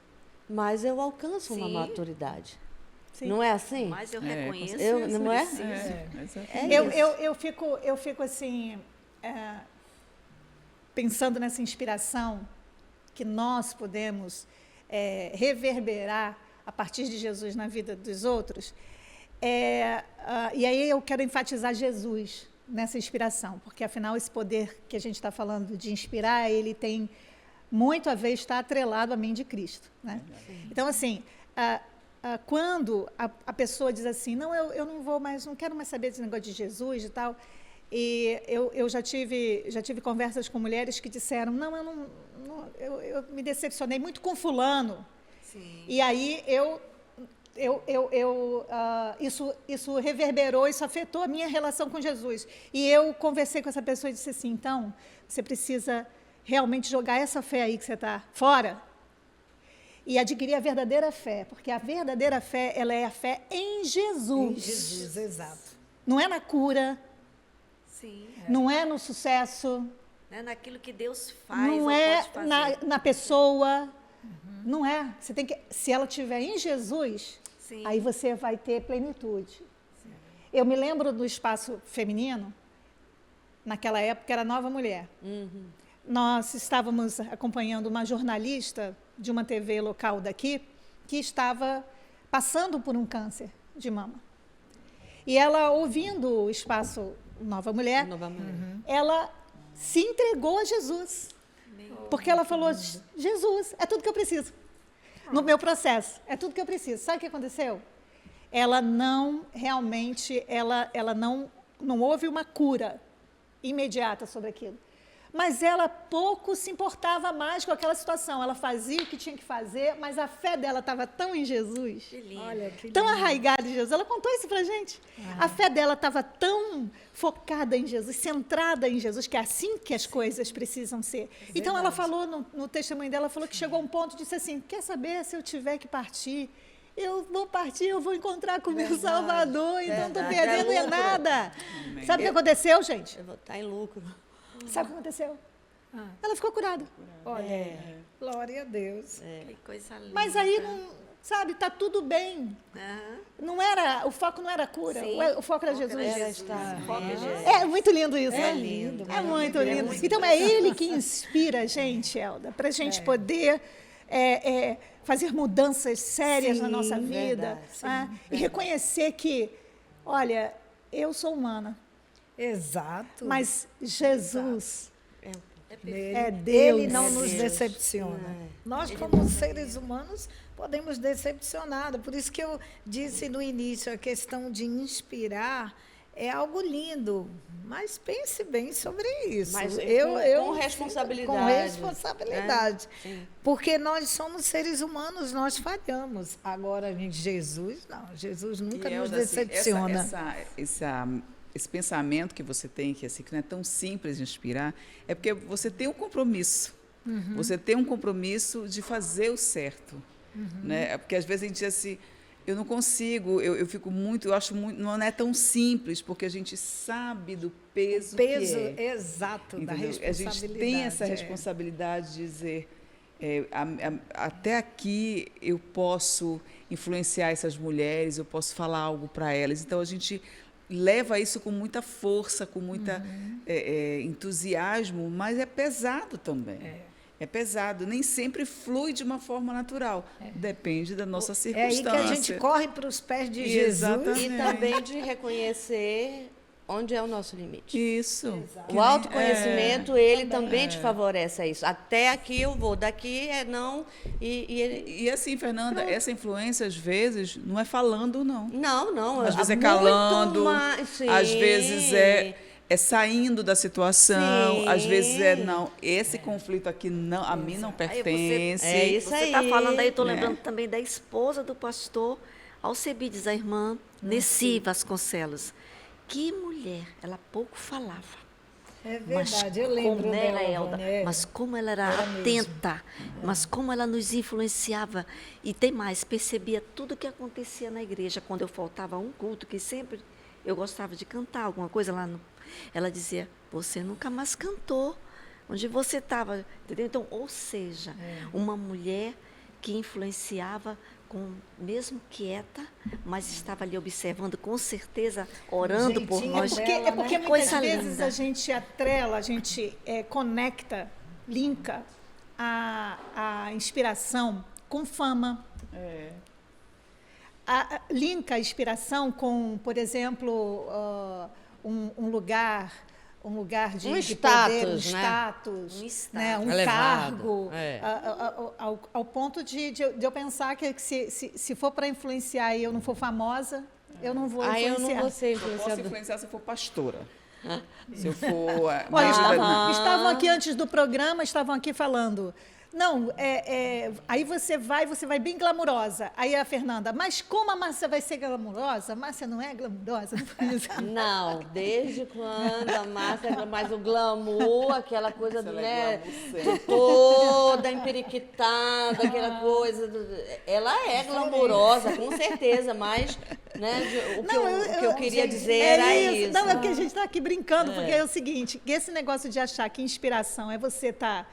mais eu alcanço uma Sim. maturidade. Sim. não é assim? Mas eu reconheço Eu- isso. não é? Eu fico assim, pensando nessa inspiração que nós podemos reverberar a partir de Jesus na vida dos outros. E aí eu quero enfatizar Jesus nessa inspiração, porque afinal esse poder que a gente está falando de inspirar, ele tem muito a ver, está atrelado à mente de Cristo, né? Então, assim, quando a pessoa diz assim, não, eu não vou mais, não quero mais saber desse negócio de Jesus e tal, e eu já tive conversas com mulheres que disseram, não, eu me decepcionei muito com fulano. Sim. E aí isso reverberou, isso afetou a minha relação com Jesus. E eu conversei com essa pessoa e disse assim, então, você precisa realmente jogar essa fé aí que você está fora e adquirir a verdadeira fé, porque a verdadeira fé, ela é a fé em Jesus. Em Jesus, exato. Não é na cura, Sim. não é no sucesso, Né? Naquilo que Deus faz não ou é pode fazer. na pessoa, não é. Você tem que, se ela estiver em Jesus, Sim. aí você vai ter plenitude. Eu me lembro do espaço feminino, naquela época era Nova Mulher. Nós estávamos acompanhando uma jornalista de uma TV local daqui, que estava passando por um câncer de mama. E ela, ouvindo o espaço Nova Mulher, ela se entregou a Jesus. Porque ela falou, Jesus, é tudo que eu preciso. No meu processo, é tudo que eu preciso. Sabe o que aconteceu? Ela não realmente, ela não houve uma cura imediata sobre aquilo. mas ela pouco se importava mais com aquela situação. Ela fazia o que tinha que fazer, mas a fé dela estava tão em Jesus, Olha, que tão lindo. arraigada em Jesus. Ela contou isso para a gente. A fé dela estava tão focada em Jesus, centrada em Jesus, que é assim que as coisas precisam ser. Então, ela falou, no testemunho dela, falou que chegou a um ponto e disse assim, quer saber, se eu tiver que partir, eu vou partir, eu vou encontrar com o meu Salvador, então não estou perdendo É nada. Sabe o que aconteceu, gente? Eu vou estar em lucro. Sabe o que aconteceu? Ela ficou curada. Olha, glória a Deus. Que coisa linda. Mas aí, sabe, está tudo bem. Não era, o foco não era a cura, Sim. o foco era Jesus. O foco é Jesus. É muito lindo isso, né? lindo, É muito lindo. Então, é Ele que inspira a gente, Elda, para a gente poder fazer mudanças sérias na nossa vida. E reconhecer que, olha, eu sou humana, Exato. mas Jesus Nele, é Deus. Ele não É nos Deus. decepciona. Nós, como seres humanos, podemos decepcionar. Por isso que eu disse no início, a questão de inspirar é algo lindo. Mas pense bem sobre isso. Mas com responsabilidade. Com responsabilidade. Sim. Porque nós somos seres humanos, nós falhamos. Agora, Jesus, não. Jesus nunca E, nos Elda, assim, decepciona. esse pensamento que você tem, que assim, que não é tão simples de inspirar, é porque você tem um compromisso. Você tem um compromisso de fazer o certo. Né? Porque às vezes a gente diz assim, eu não consigo, eu fico muito, eu acho muito, não é tão simples, porque a gente sabe do peso Peso que é. exato da Entendeu? responsabilidade. A gente tem essa é. responsabilidade de dizer, até aqui eu posso influenciar essas mulheres, eu posso falar algo para elas. Então, a gente leva isso com muita força, com muita entusiasmo, mas é pesado também. É pesado, nem sempre flui de uma forma natural. Depende da nossa É circunstância. aí que a gente corre para os pés de Jesus. Exatamente. E também de reconhecer onde é o nosso limite. Isso. O autoconhecimento, ele também te favorece a isso. Até aqui eu vou, daqui é não. E assim, Fernanda, essa influência, às vezes, não é falando, não. Não. Às vezes é muito calando, mais, às vezes é saindo da situação, às vezes não, esse conflito aqui não, a mim não pertence. É isso Você aí. está falando aí, estou lembrando também da esposa do pastor Alcebiades, a irmã Nessi Vasconcelos. Que mulher, ela pouco falava. É Mas verdade, eu lembro como era, dela, Elda, né? mas como ela era mesmo. atenta, mas como ela nos influenciava. E tem mais, percebia tudo o que acontecia na igreja. Quando eu faltava a um culto, que sempre eu gostava de cantar alguma coisa lá, ela dizia, você nunca mais cantou. Onde você estava, entendeu? Então, ou seja, uma mulher que influenciava, mesmo quieta, mas estava ali observando, com certeza, orando por Jeitinho nós. dela, É porque né? muitas Coisa vezes linda. a gente atrela, a gente conecta, linka a inspiração com fama. Linka a inspiração com, por exemplo, um lugar de, Um de poder, um status, né? status, Um status. né? Um Elevado, cargo, é. ao ponto de eu pensar que se for para influenciar e eu não for famosa, eu não vou influenciar. eu não vou ser Eu posso influenciadora. influenciar se eu for pastora. Se eu for... Olha, mas- estavam aqui antes do programa, estavam aqui falando. Não, aí você vai bem glamurosa. Aí a Fernanda, mas como a Márcia vai ser glamurosa? A Márcia não é glamurosa? Não foi isso? Não, desde quando a Márcia, mas o glamour, aquela coisa do, né, toda emperiquitada, aquela coisa, ela é glamurosa, com certeza, mas, né, o que eu queria dizer era isso. Não, é porque a gente está aqui brincando, porque é o seguinte, que esse negócio de achar que inspiração é você estar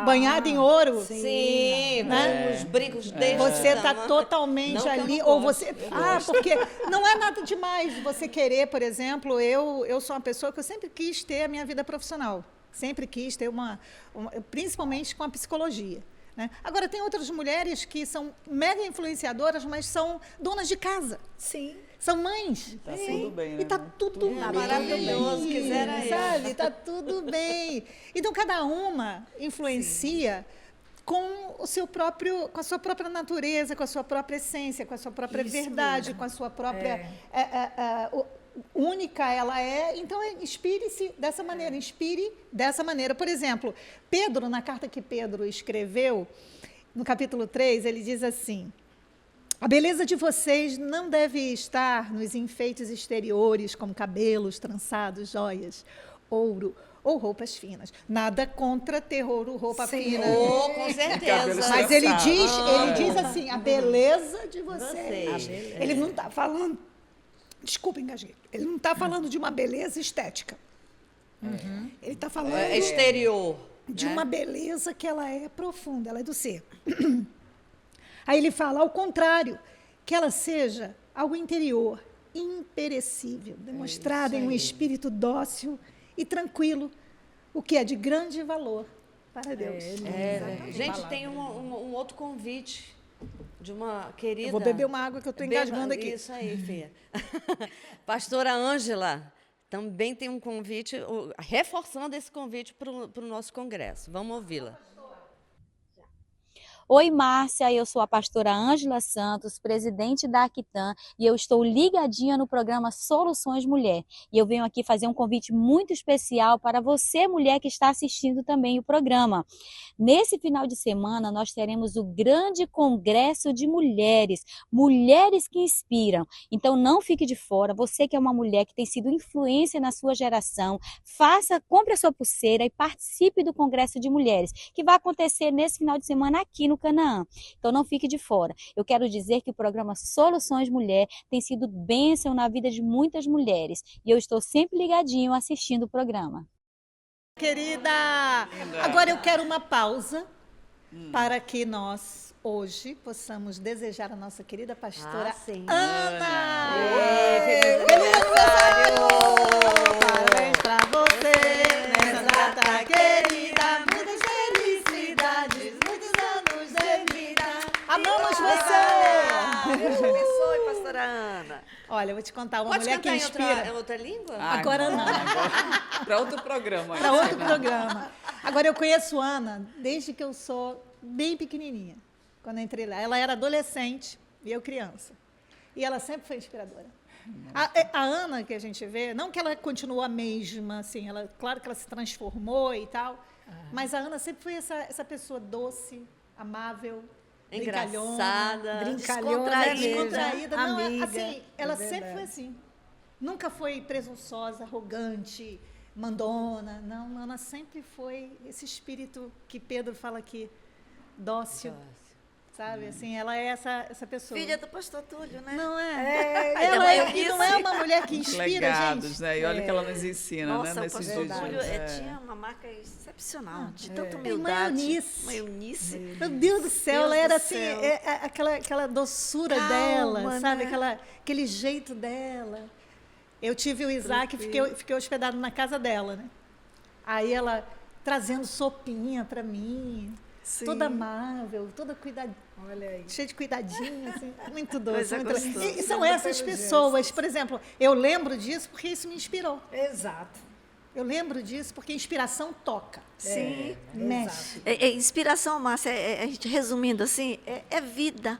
banhado em ouro, Sim, né? os brincos desse você está tamanho. totalmente Não que eu ali, não ou gosto, você... eu Ah, gosto. porque não é nada demais você querer, por exemplo, eu sou uma pessoa que eu sempre quis ter a minha vida profissional, sempre quis ter principalmente com a psicologia. Né? Agora, tem outras mulheres que são mega influenciadoras, mas são donas de casa. Sim. São mães. Tá tudo bem, né? E está tudo bem. maravilhoso, quisera eu. sabe? Está tudo bem. Então, cada uma influencia com a sua própria natureza, com a sua própria essência, com a sua própria verdade, com a sua própria... única ela é, então inspire-se dessa maneira, inspire dessa maneira. Por exemplo, Pedro, na carta que Pedro escreveu, no capítulo 3, ele diz assim: a beleza de vocês não deve estar nos enfeites exteriores, como cabelos trançados, joias, ouro ou roupas finas. Nada contra ter ouro, roupa fina. Oh, com certeza. Mas ele diz assim, a beleza de vocês. Ele não está falando, desculpa, engasguei. Ele não está falando de uma beleza estética. Ele está falando exterior. De uma beleza que ela é profunda, ela é do ser. Aí ele fala, ao contrário, que ela seja algo interior, imperecível, demonstrada em um espírito dócil e tranquilo, o que é de grande valor para Deus. Gente, tem um outro convite de uma querida... Eu vou beber uma água que eu estou engasgando aqui. Isso aí, Fia. Pastora Ângela também tem um convite, reforçando esse convite para o nosso congresso. Vamos ouvi-la. Oi, Márcia, eu sou a pastora Ângela Santos, presidente da Aquitan, e eu estou ligadinha no programa Soluções Mulher. E eu venho aqui fazer um convite muito especial para você, mulher, que está assistindo também o programa. Nesse final de semana, nós teremos o grande congresso de mulheres, mulheres que inspiram. Então, não fique de fora, você que é uma mulher que tem sido influência na sua geração, compre a sua pulseira e participe do congresso de mulheres, que vai acontecer nesse final de semana aqui no Canaã. Então não fique de fora. Eu quero dizer que o programa Soluções Mulher tem sido bênção na vida de muitas mulheres e eu estou sempre ligadinho assistindo o programa. Querida, agora eu quero uma pausa para que nós hoje possamos desejar a nossa querida pastora Ana. Feliz aniversário! Parabéns para você nessa data querida, muitas felicidades, muitos anos de vida. Amamos você! Deus te abençoe, pastora Ana. Olha, eu vou te contar, uma Pode mulher que cantar inspira. em outra língua? Agora não. Para outro programa. Para outro programa. Agora, eu conheço Ana desde que eu sou bem pequenininha, quando eu entrei lá. Ela era adolescente e eu criança. E ela sempre foi inspiradora. A Ana, que a gente vê, não que ela continuou a mesma, assim, claro que ela se transformou e tal, mas a Ana sempre foi essa pessoa doce, amável, engraçada, descontraída. Não, amiga, assim, ela sempre foi assim. Nunca foi presunçosa, arrogante, mandona. Não, Ana sempre foi esse espírito que Pedro fala aqui, dócil. Sabe, assim, ela é essa pessoa. Filha do pastor Túlio, né? Não é? Ela não é uma mulher que inspira, Legados, gente. né? E olha que ela nos ensina, Nossa, né? o Nesses pastor dois Túlio dias. tinha uma marca excepcional, de tanta Tem humildade. Eunice. Uma Eunice. Meu Deus do céu, Deus ela era do assim, céu. aquela doçura Calma, dela, sabe? né? Aquele jeito dela. Eu tive o Isaac e fiquei hospedado na casa dela, né? Aí ela trazendo sopinha para mim, toda amável, toda cuidadinha. Olha aí. Cheia de cuidadinho, assim, muito doce. Coisa Muito doce. gostosa. E são essas pessoas, por exemplo, eu lembro disso porque isso me inspirou. Exato. Eu lembro disso porque inspiração toca, Sim. mexe. Inspiração, Márcia, a gente resumindo assim, é vida.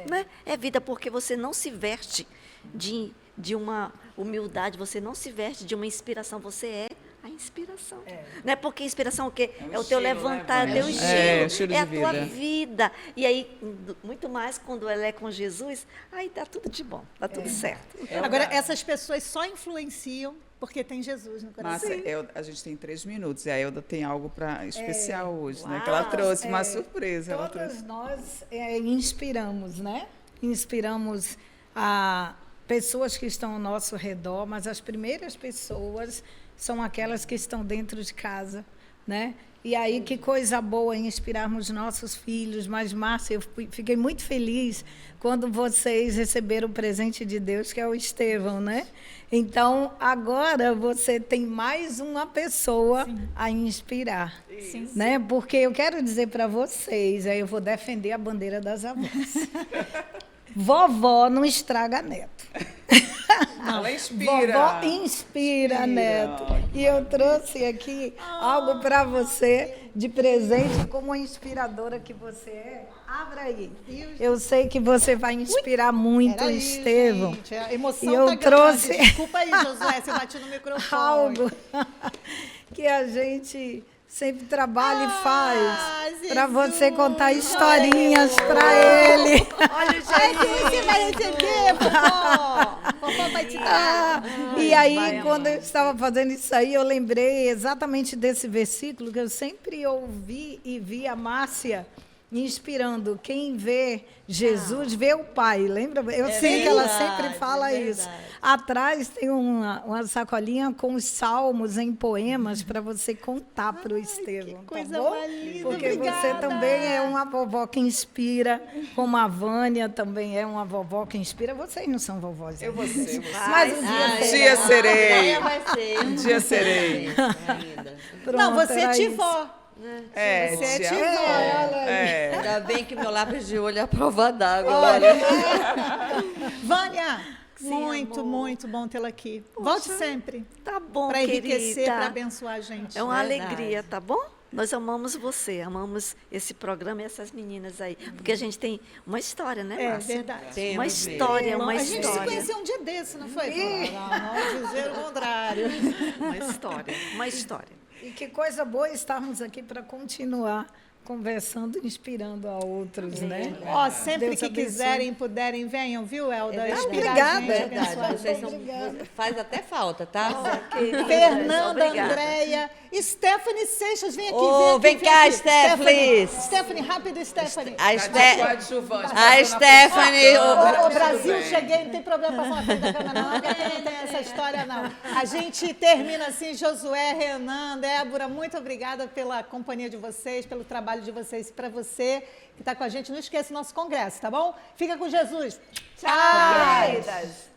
Né? É vida porque você não se veste de uma humildade, você não se veste de uma inspiração, você é a inspiração. Não é porque inspiração o quê? É o teu levantar, é o estilo, é a tua vida. E aí, muito mais quando ela é com Jesus, aí dá tudo de bom, dá tudo certo. Agora, essas pessoas só influenciam porque tem Jesus no coração. Márcia, a gente tem 3 minutos e a Elda tem algo especial hoje, né? Que ela trouxe uma surpresa. Ela Todas trouxe. nós inspiramos, né? Inspiramos a pessoas que estão ao nosso redor, mas as primeiras pessoas são aquelas que estão dentro de casa, né? E aí, que coisa boa em inspirarmos nossos filhos. Mas, Márcia, eu fiquei muito feliz quando vocês receberam o presente de Deus, que é o Estevão, né? Então, agora você tem mais uma pessoa a inspirar, né? Porque eu quero dizer para vocês, aí eu vou defender a bandeira das avós. Vovó não estraga neto. Ela inspira. Vovó inspira, Neto. E eu trouxe aqui algo para você de presente, como a inspiradora que você é. Abra aí. Eu sei que você vai inspirar muito o Estevão. Gente, a emoção E eu tá trouxe grande. Desculpa aí, Josué, se eu bati no microfone. algo que a gente sempre trabalha e faz para você contar historinhas para ele. Olha, gente, você vai receber, vovó. Vovó vai te dar. E aí, quando eu estava fazendo isso aí, eu lembrei exatamente desse versículo que eu sempre ouvi e vi a Márcia inspirando. Quem vê Jesus vê o Pai. Lembra? Eu sei que ela sempre fala isso. Atrás tem uma sacolinha com os salmos em poemas para você contar para o Estevão. Que coisa tá bom? mais linda, Porque obrigada. você também é uma vovó que inspira, como a Vânia também é uma vovó que inspira. Vocês não são vovós. Eu vou ser. Mas um dia Um dia serei. Vai ser. Um dia serei. Não, você é era isso. tivó. É, Você é tia. tivó. É. Ainda bem que meu lápis de olho é a prova d'água, olha. Vânia, Sim, muito, amor. muito bom tê-la aqui. Volte sempre. Tá bom, Para enriquecer, querida. para abençoar a gente. É uma Verdade. alegria, tá bom? Nós amamos você, amamos esse programa e essas meninas aí. Porque a gente tem uma história, né, É Márcia? verdade. Temos Uma mesmo. história, uma A gente se história. conheceu um dia desse, não foi? Não, dizer o contrário. Uma história, uma história. E que coisa boa estarmos aqui para continuar conversando, inspirando a outros, né? Ó, sempre Deus que abençoe. quiserem e puderem, venham, viu, Elda? É Inspirar obrigada. a gente, Verdade, abençoar a vocês gente. faz até falta, tá? Queridas, Fernanda, obrigada. Andréia, Stephanie Seixas, vem aqui, Ô, vem aqui, cá, aqui. Stephanie. Stephanie, rápido, Stephanie. A, Coadjuvante, a passou na Stephanie, Ô, Tudo Brasil, bem. cheguei, não tem problema passar na frente da câmera, não, que aqui não tem essa história, não. A gente termina assim, Josué, Renan, Débora, muito obrigada pela companhia de vocês, pelo trabalho de vocês. Para você que está com a gente, não esqueça o nosso congresso, tá bom? Fica com Jesus. Tchau! Queridas.